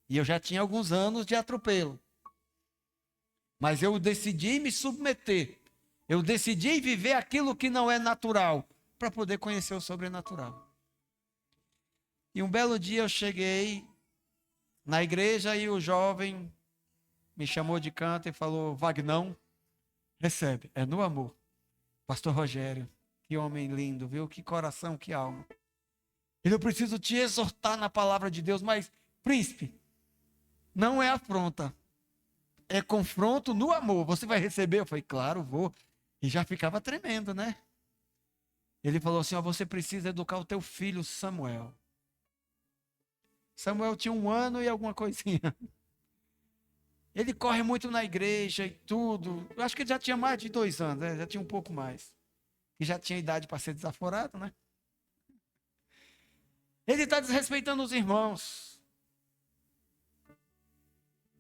e eu já tinha alguns anos de atropelo, mas eu decidi me submeter, eu decidi viver aquilo que não é natural, para poder conhecer o sobrenatural. E um belo dia eu cheguei na igreja e o jovem me chamou de canto e falou, Vagnão, recebe, é no amor. Pastor Rogério, que homem lindo, viu? Que coração, que alma. Eu preciso te exortar na palavra de Deus, mas, príncipe, não é afronta. É confronto no amor. Você vai receber? Eu falei, claro, vou. E já ficava tremendo, né? Ele falou assim, ó, você precisa educar o teu filho Samuel. Samuel tinha 1 ano e alguma coisinha. Ele corre muito na igreja e tudo. Eu acho que ele já tinha mais de 2 anos, né? Já tinha um pouco mais. E já tinha idade para ser desaforado, né? Ele está desrespeitando os irmãos.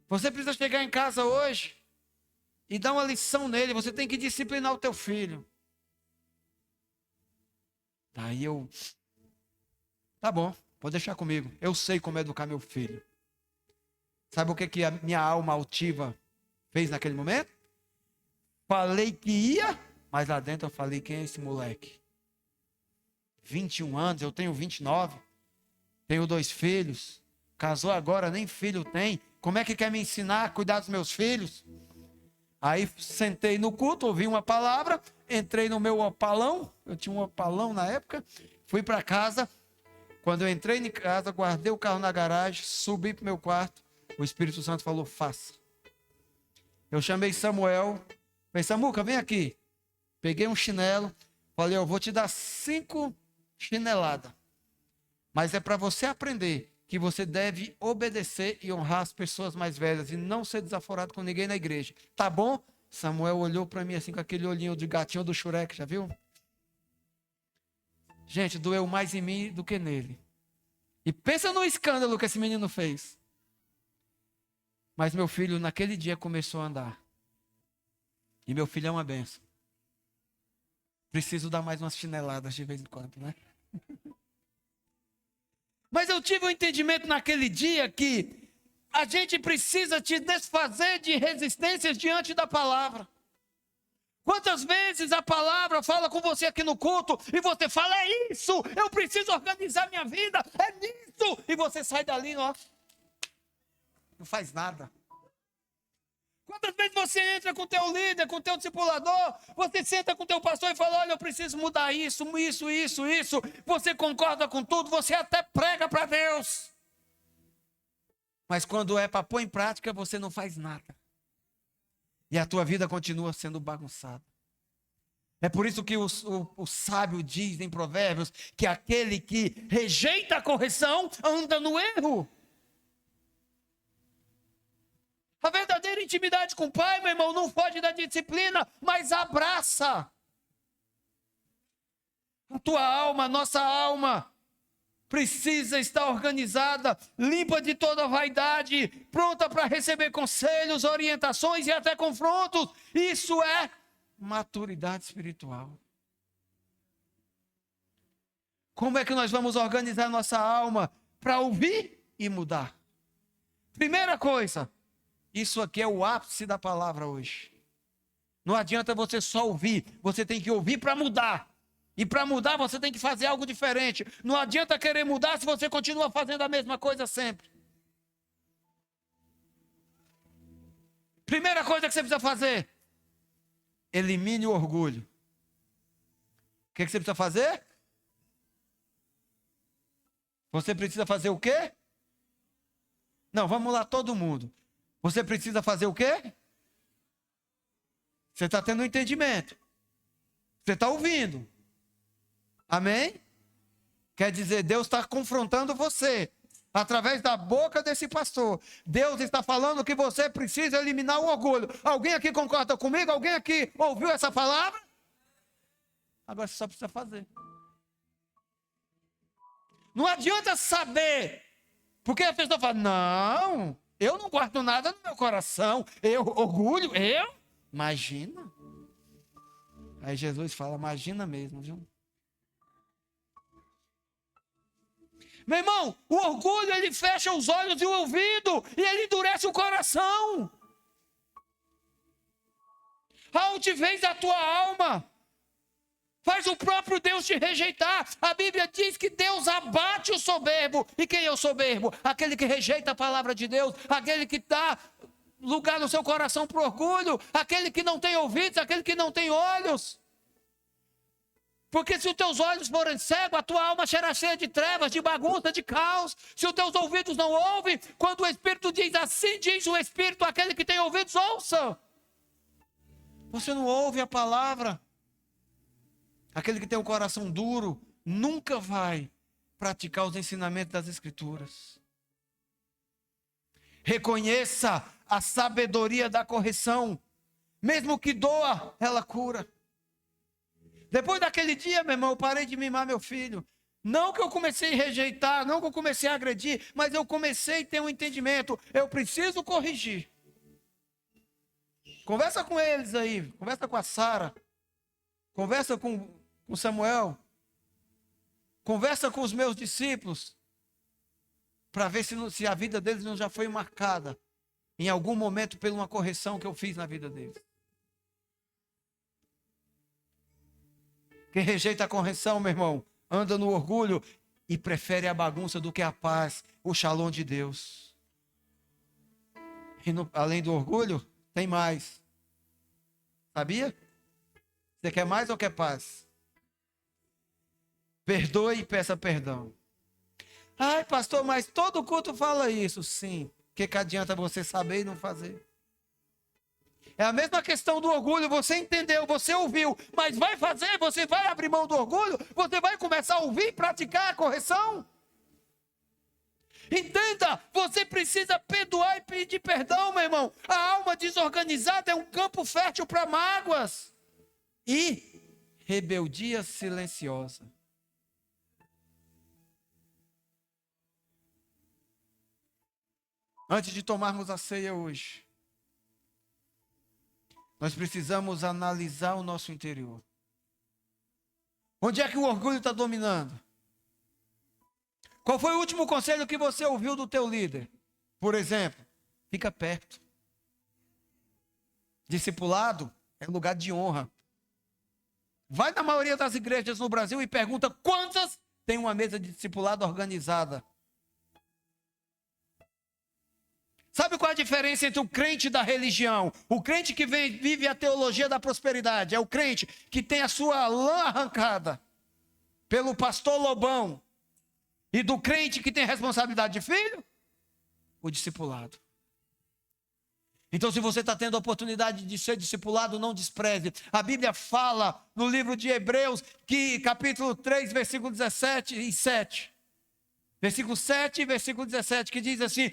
Você precisa chegar em casa hoje e dar uma lição nele. Você tem que disciplinar o teu filho. Aí eu... Tá bom, pode deixar comigo. Eu sei como educar meu filho. Sabe o que a minha alma altiva fez naquele momento? Falei que ia, mas lá dentro eu falei, quem é esse moleque? 21 anos, eu tenho 29. Tenho 2 filhos. Casou agora, nem filho tem. Como é que quer me ensinar a cuidar dos meus filhos? Aí sentei no culto, ouvi uma palavra, entrei no meu opalão. Eu tinha um opalão na época. Fui para casa. Quando eu entrei em casa, guardei o carro na garagem, subi para o meu quarto. O Espírito Santo falou, faça. Eu chamei Samuel. Falei, Samuca, vem aqui. Peguei um chinelo. Falei, eu vou te dar 5 chineladas. Mas é para você aprender que você deve obedecer e honrar as pessoas mais velhas e não ser desaforado com ninguém na igreja. Tá bom? Samuel olhou para mim assim com aquele olhinho de gatinho do Shrek, já viu? Gente, doeu mais em mim do que nele. E pensa no escândalo que esse menino fez. Mas meu filho naquele dia começou a andar. E meu filho é uma benção. Preciso dar mais umas chineladas de vez em quando, né? Mas eu tive um entendimento naquele dia que a gente precisa te desfazer de resistências diante da palavra. Quantas vezes a palavra fala com você aqui no culto e você fala, é isso, eu preciso organizar minha vida, é nisso. E você sai dali, ó, não faz nada. Quantas vezes você entra com o teu líder, com o teu discipulador, você senta com o teu pastor e fala, olha, eu preciso mudar isso. Você concorda com tudo, você até prega para Deus. Mas quando é para pôr em prática, você não faz nada. E a tua vida continua sendo bagunçada. É por isso que o sábio diz em Provérbios que aquele que rejeita a correção anda no erro. A verdadeira intimidade com o Pai, meu irmão, não foge da disciplina, mas abraça. A tua alma, a nossa alma, precisa estar organizada, limpa de toda vaidade, pronta para receber conselhos, orientações e até confrontos. Isso é maturidade espiritual. Como é que nós vamos organizar nossa alma para ouvir e mudar? Primeira coisa, isso aqui é o ápice da palavra hoje. Não adianta você só ouvir, você tem que ouvir para mudar. E para mudar você tem que fazer algo diferente. Não adianta querer mudar se você continua fazendo a mesma coisa sempre. Primeira coisa que você precisa fazer, elimine o orgulho. O que você precisa fazer? Você precisa fazer o quê? Não, vamos lá todo mundo. Você precisa fazer o quê? Você está tendo um entendimento. Você está ouvindo. Amém? Quer dizer, Deus está confrontando você. Através da boca desse pastor. Deus está falando que você precisa eliminar o orgulho. Alguém aqui concorda comigo? Alguém aqui ouviu essa palavra? Agora você só precisa fazer. Não adianta saber. Porque a pessoa fala, não, eu não guardo nada no meu coração. Orgulho, eu? Imagina. Aí Jesus fala, imagina mesmo, viu? Meu irmão, o orgulho, ele fecha os olhos e o ouvido, e ele endurece o coração. A altivez da tua alma faz o próprio Deus te rejeitar. A Bíblia diz que Deus abate o soberbo. E quem é o soberbo? Aquele que rejeita a palavra de Deus, aquele que dá lugar no seu coração para o orgulho, aquele que não tem ouvidos, aquele que não tem olhos. Porque se os teus olhos forem cegos, a tua alma será cheia de trevas, de bagunça, de caos. Se os teus ouvidos não ouvem, quando o Espírito diz assim, diz o Espírito, aquele que tem ouvidos, ouça. Você não ouve a palavra. Aquele que tem um coração duro, nunca vai praticar os ensinamentos das Escrituras. Reconheça a sabedoria da correção. Mesmo que doa, ela cura. Depois daquele dia, meu irmão, eu parei de mimar meu filho. Não que eu comecei a rejeitar, não que eu comecei a agredir, mas eu comecei a ter um entendimento. Eu preciso corrigir. Conversa com eles aí, conversa com a Sara, conversa com o Samuel, conversa com os meus discípulos, para ver se a vida deles não já foi marcada em algum momento por uma correção que eu fiz na vida deles. Quem rejeita a correção, meu irmão, anda no orgulho e prefere a bagunça do que a paz, o shalom de Deus. E além do orgulho, tem mais. Sabia? Você quer mais ou quer paz? Perdoe e peça perdão. Ai, pastor, mas todo culto fala isso. Sim. O que adianta você saber e não fazer? É a mesma questão do orgulho. Você entendeu, você ouviu, mas vai fazer? Você vai abrir mão do orgulho? Você vai começar a ouvir e praticar a correção? Entenda, você precisa perdoar e pedir perdão, meu irmão. A alma desorganizada é um campo fértil para mágoas e rebeldia silenciosa. Antes de tomarmos a ceia hoje, nós precisamos analisar o nosso interior. Onde é que o orgulho está dominando? Qual foi o último conselho que você ouviu do teu líder? Por exemplo, fica perto. Discipulado é lugar de honra. Vai na maioria das igrejas no Brasil e pergunta quantas tem uma mesa de discipulado organizada. Sabe qual é a diferença entre o crente da religião? O crente que vive a teologia da prosperidade é o crente que tem a sua lã arrancada pelo pastor Lobão. E do crente que tem responsabilidade de filho? O discipulado. Então, se você está tendo a oportunidade de ser discipulado, não despreze. A Bíblia fala no livro de Hebreus, que capítulo 3, versículo 17 e 7. Versículo 7 e versículo 17, que diz assim: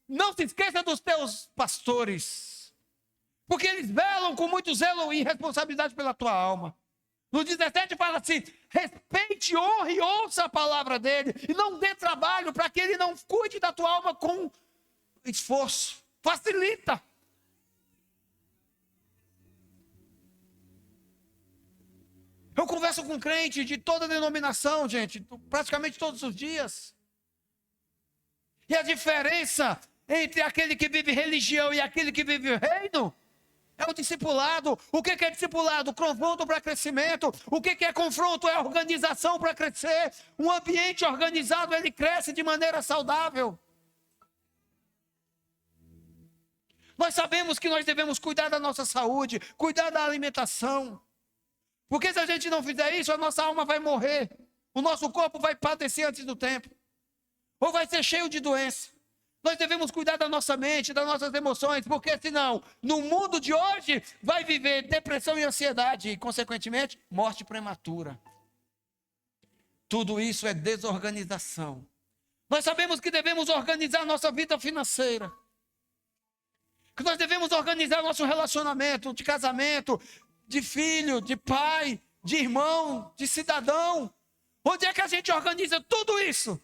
não se esqueça dos teus pastores, porque eles velam com muito zelo e responsabilidade pela tua alma. No 17 fala assim: respeite, honre e ouça a palavra dele, e não dê trabalho para que ele não cuide da tua alma com esforço. Facilita. Eu converso com crente de toda denominação, gente, praticamente todos os dias. E a diferença entre aquele que vive religião e aquele que vive o reino é o discipulado. O que é discipulado? Confronto para crescimento. O que é confronto? É organização para crescer. Um ambiente organizado, ele cresce de maneira saudável. Nós sabemos que nós devemos cuidar da nossa saúde, cuidar da alimentação. Porque se a gente não fizer isso, a nossa alma vai morrer. O nosso corpo vai padecer antes do tempo. Ou vai ser cheio de doença. Nós devemos cuidar da nossa mente, das nossas emoções, porque senão, no mundo de hoje, vai viver depressão e ansiedade e, consequentemente, morte prematura. Tudo isso é desorganização. Nós sabemos que devemos organizar nossa vida financeira. Que nós devemos organizar nosso relacionamento de casamento, de filho, de pai, de irmão, de cidadão. Onde é que a gente organiza tudo isso?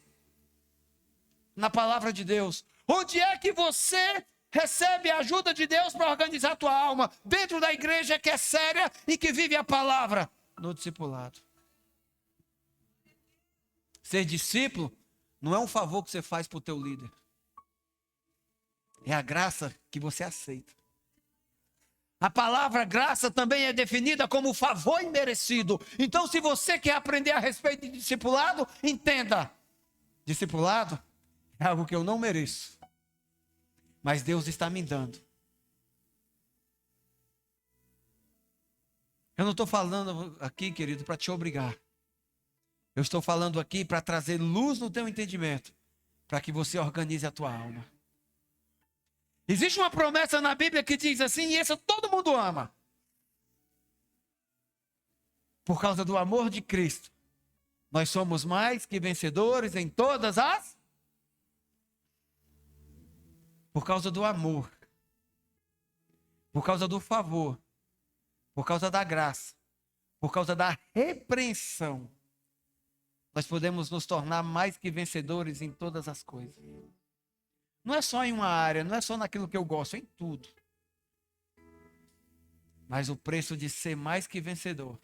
Na palavra de Deus. Onde é que você recebe a ajuda de Deus para organizar a tua alma? Dentro da igreja que é séria e que vive a palavra. No discipulado. Ser discípulo não é um favor que você faz para o teu líder. É a graça que você aceita. A palavra graça também é definida como favor imerecido. Então, se você quer aprender a respeito de discipulado, entenda. Discipulado é algo que eu não mereço, mas Deus está me dando. Eu não estou falando aqui, querido, para te obrigar. Eu estou falando aqui para trazer luz no teu entendimento, para que você organize a tua alma. Existe uma promessa na Bíblia que diz assim, e essa todo mundo ama. Por causa do amor de Cristo, nós somos mais que vencedores em todas as... Por causa do amor, por causa do favor, por causa da graça, por causa da repreensão, nós podemos nos tornar mais que vencedores em todas as coisas. Não é só em uma área, não é só naquilo que eu gosto, é em tudo. Mas o preço de ser mais que vencedor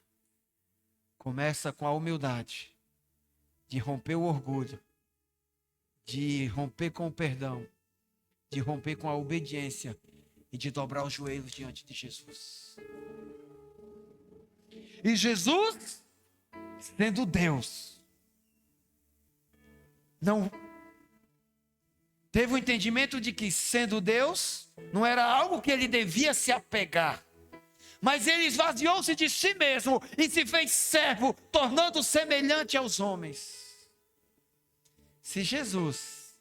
começa com a humildade, de romper o orgulho, de romper com o perdão, de romper com a obediência e de dobrar os joelhos diante de Jesus. E Jesus, sendo Deus, não teve o entendimento de que, sendo Deus, não era algo que ele devia se apegar. Mas ele esvaziou-se de si mesmo e se fez servo, tornando semelhante aos homens. Se Jesus,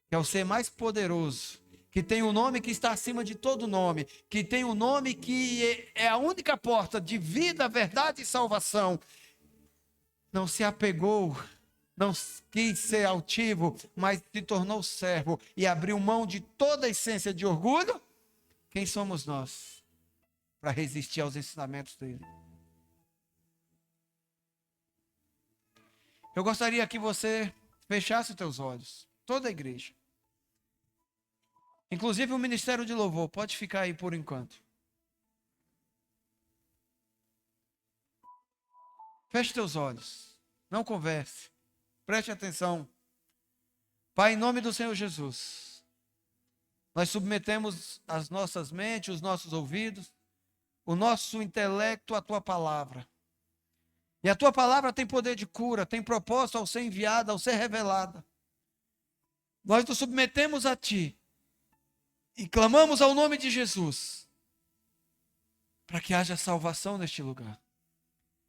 que é o ser mais poderoso, que tem o nome que está acima de todo nome, que tem o nome que é a única porta de vida, verdade e salvação, não se apegou não quis ser altivo, mas se tornou servo e abriu mão de toda a essência de orgulho, quem somos nós para resistir aos ensinamentos dele? Eu gostaria que você fechasse os teus olhos, toda a igreja. Inclusive o ministério de louvor, pode ficar aí por enquanto. Feche teus olhos, não converse, preste atenção. Pai, em nome do Senhor Jesus, nós submetemos as nossas mentes, os nossos ouvidos, o nosso intelecto à tua palavra. E a tua palavra tem poder de cura, tem propósito ao ser enviada, ao ser revelada. Nós nos submetemos a ti e clamamos ao nome de Jesus para que haja salvação neste lugar.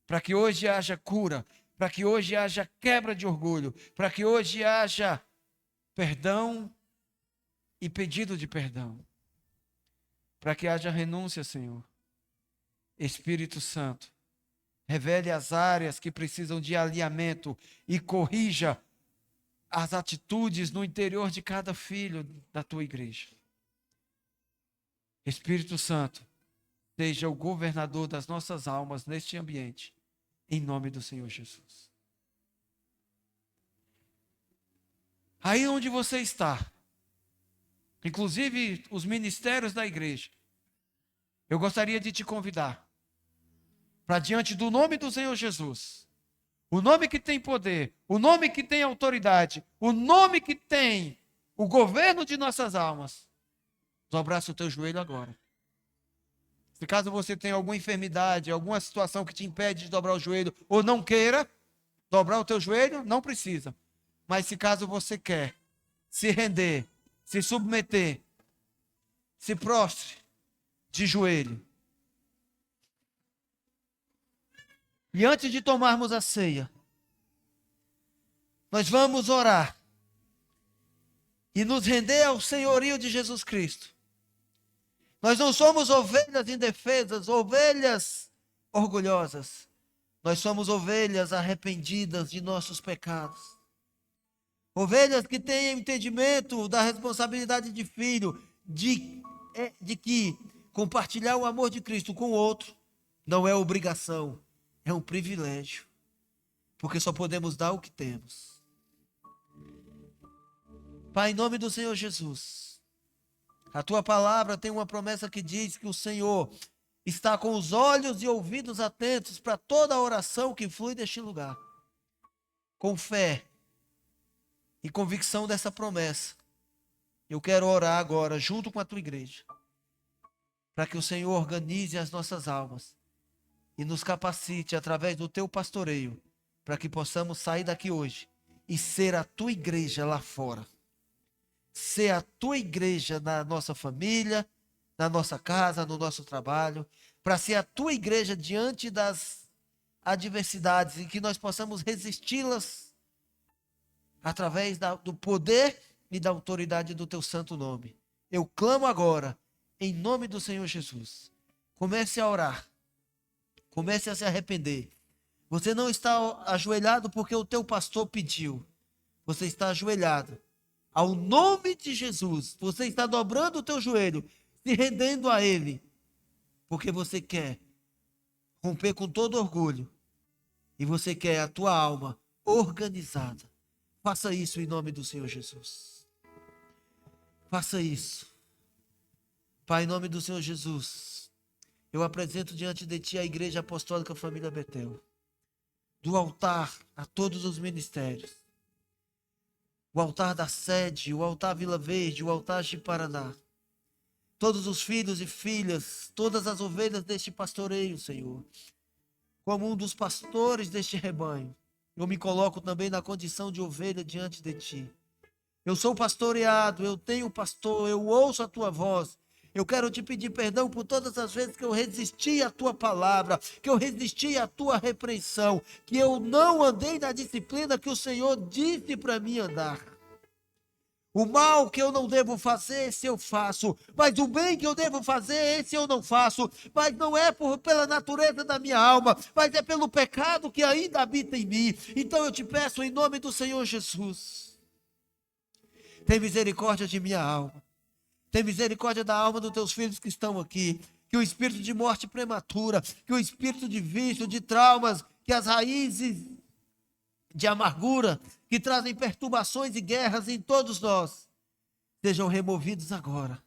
Para que hoje haja cura, para que hoje haja quebra de orgulho, para que hoje haja perdão e pedido de perdão. Para que haja renúncia, Senhor. Espírito Santo, revele as áreas que precisam de alinhamento e corrija as atitudes no interior de cada filho da tua igreja. Espírito Santo, seja o governador das nossas almas neste ambiente, em nome do Senhor Jesus. Aí onde você está, inclusive os ministérios da igreja, eu gostaria de te convidar para diante do nome do Senhor Jesus, o nome que tem poder, o nome que tem autoridade, o nome que tem o governo de nossas almas, dobrasse o teu joelho agora. Se caso você tenha alguma enfermidade, alguma situação que te impede de dobrar o joelho, ou não queira dobrar o teu joelho, não precisa. Mas se caso você quer se render, se submeter, se prostre de joelho. E antes de tomarmos a ceia, nós vamos orar e nos render ao senhorio de Jesus Cristo. Nós não somos ovelhas indefesas, ovelhas orgulhosas. Nós somos ovelhas arrependidas de nossos pecados. Ovelhas que têm entendimento da responsabilidade de filho, de que compartilhar o amor de Cristo com o outro não é obrigação, é um privilégio. Porque só podemos dar o que temos. Pai, em nome do Senhor Jesus, a tua palavra tem uma promessa que diz que o Senhor está com os olhos e ouvidos atentos para toda a oração que flui deste lugar. Com fé e convicção dessa promessa, eu quero orar agora junto com a tua igreja, para que o Senhor organize as nossas almas e nos capacite através do teu pastoreio, para que possamos sair daqui hoje e ser a tua igreja lá fora. Ser a tua igreja na nossa família, na nossa casa, no nosso trabalho, para ser a tua igreja diante das adversidades, em que nós possamos resisti-las através do poder e da autoridade do teu santo nome. Eu clamo agora, em nome do Senhor Jesus. Comece a orar, comece a se arrepender. Você não está ajoelhado porque o teu pastor pediu, você está ajoelhado ao nome de Jesus. Você está dobrando o teu joelho, se rendendo a Ele, porque você quer romper com todo orgulho e você quer a tua alma organizada. Faça isso em nome do Senhor Jesus. Faça isso. Pai, em nome do Senhor Jesus, eu apresento diante de ti a Igreja Apostólica Família Betel, do altar a todos os ministérios, o altar da sede, o altar Vila Verde, o altar de Paraná. Todos os filhos e filhas, todas as ovelhas deste pastoreio, Senhor. Como um dos pastores deste rebanho, eu me coloco também na condição de ovelha diante de ti. Eu sou pastoreado, eu tenho pastor, eu ouço a tua voz. Eu quero te pedir perdão por todas as vezes que eu resisti à tua palavra, que eu resisti à tua repreensão, que eu não andei na disciplina que o Senhor disse para mim andar. O mal que eu não devo fazer, esse eu faço. Mas o bem que eu devo fazer, esse eu não faço. Mas não é pela natureza da minha alma, mas é pelo pecado que ainda habita em mim. Então eu te peço em nome do Senhor Jesus. Tem misericórdia de minha alma. Tem misericórdia da alma dos teus filhos que estão aqui. Que o espírito de morte prematura, que o espírito de vício, de traumas, que as raízes de amargura, que trazem perturbações e guerras em todos nós, sejam removidos agora.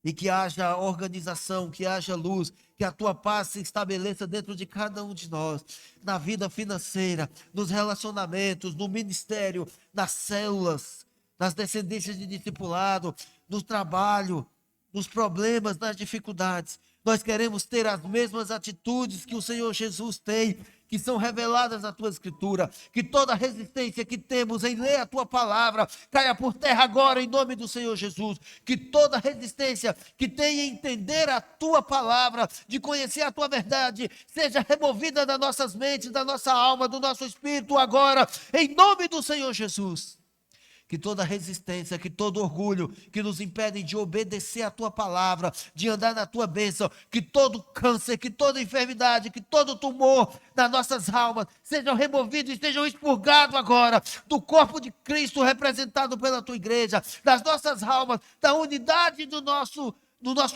E que haja organização, que haja luz, que a tua paz se estabeleça dentro de cada um de nós, na vida financeira, nos relacionamentos, no ministério, nas células, nas descendências de discipulado, no trabalho, nos problemas, nas dificuldades. Nós queremos ter as mesmas atitudes que o Senhor Jesus tem, que são reveladas na tua escritura. Que toda resistência que temos em ler a tua palavra caia por terra agora em nome do Senhor Jesus. Que toda resistência que tem em entender a tua palavra, de conhecer a tua verdade, seja removida das nossas mentes, da nossa alma, do nosso espírito agora, em nome do Senhor Jesus. Que toda resistência, que todo orgulho que nos impede de obedecer a tua palavra, de andar na tua bênção, que todo câncer, que toda enfermidade, que todo tumor nas nossas almas sejam removidos e sejam expurgados agora do corpo de Cristo representado pela tua igreja, das nossas almas, da unidade do nosso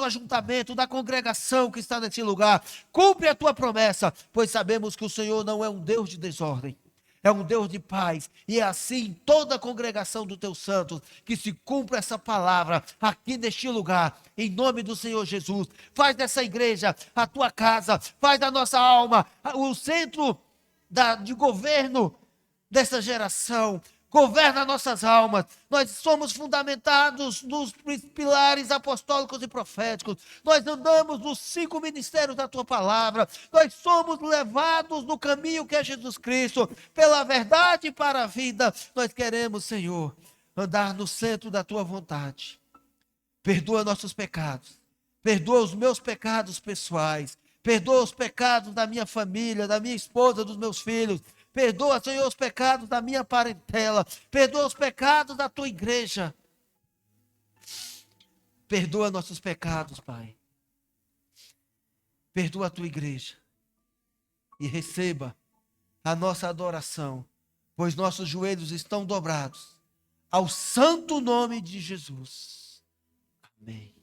ajuntamento, da congregação que está nesse lugar. Cumpre a tua promessa, pois sabemos que o Senhor não é um Deus de desordem. É um Deus de paz, e é assim toda a congregação dos teus santos, que se cumpra essa palavra aqui neste lugar, em nome do Senhor Jesus. Faz dessa igreja a tua casa, faz da nossa alma o centro de governo dessa geração. Governa nossas almas. Nós somos fundamentados nos pilares apostólicos e proféticos. Nós andamos nos 5 ministérios da tua palavra. Nós somos levados no caminho que é Jesus Cristo, pela verdade e para a vida. Nós queremos, Senhor, andar no centro da tua vontade. Perdoa nossos pecados. Perdoa os meus pecados pessoais. Perdoa os pecados da minha família, da minha esposa, dos meus filhos. Perdoa, Senhor, os pecados da minha parentela. Perdoa os pecados da tua igreja. Perdoa nossos pecados, Pai. Perdoa a tua igreja. E receba a nossa adoração, pois nossos joelhos estão dobrados ao santo nome de Jesus. Amém.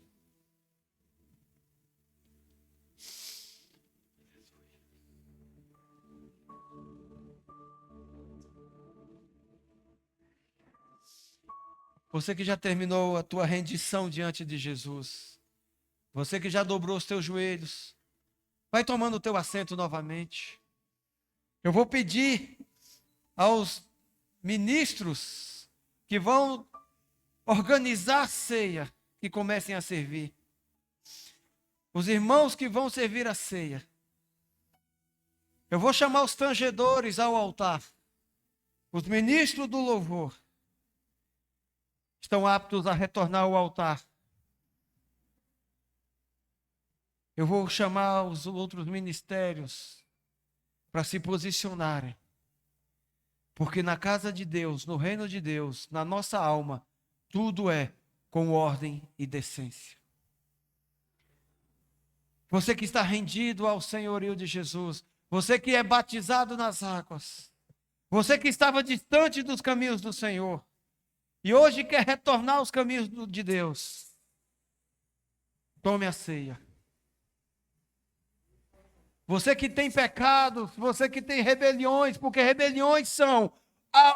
Você que já terminou a tua rendição diante de Jesus, você que já dobrou os teus joelhos, vai tomando o teu assento novamente. Eu vou pedir aos ministros que vão organizar a ceia, que comecem a servir. Os irmãos que vão servir a ceia. Eu vou chamar os tangedores ao altar. Os ministros do louvor estão aptos a retornar ao altar. Eu vou chamar os outros ministérios para se posicionarem. Porque na casa de Deus, no reino de Deus, na nossa alma, tudo é com ordem e decência. Você que está rendido ao senhorio de Jesus, você que é batizado nas águas, você que estava distante dos caminhos do Senhor, e hoje quer retornar aos caminhos de Deus, tome a ceia. Você que tem pecados, você que tem rebeliões, porque rebeliões são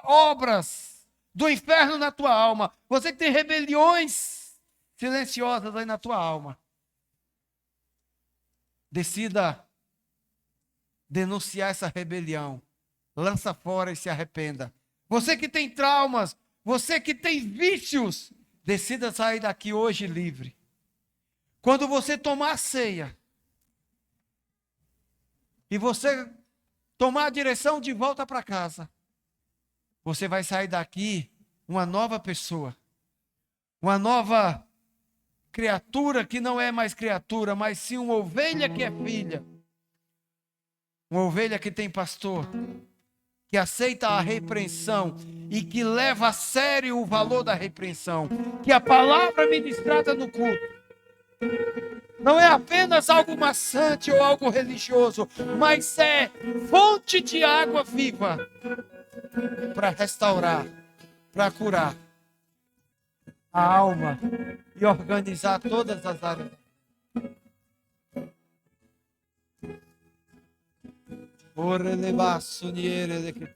obras do inferno na tua alma. Você que tem rebeliões silenciosas aí na tua alma. Decida denunciar essa rebelião. Lança fora e se arrependa. Você que tem traumas, você que tem vícios, decida sair daqui hoje livre. Quando você tomar a ceia, e você tomar a direção de volta para casa, você vai sair daqui uma nova pessoa, uma nova criatura que não é mais criatura, mas sim uma ovelha que é filha, uma ovelha que tem pastor, que aceita a repreensão e que leva a sério o valor da repreensão, que a palavra ministrada no culto não é apenas algo maçante ou algo religioso, mas é fonte de água viva para restaurar, para curar a alma e organizar todas as áreas. Por elevar, suniere de que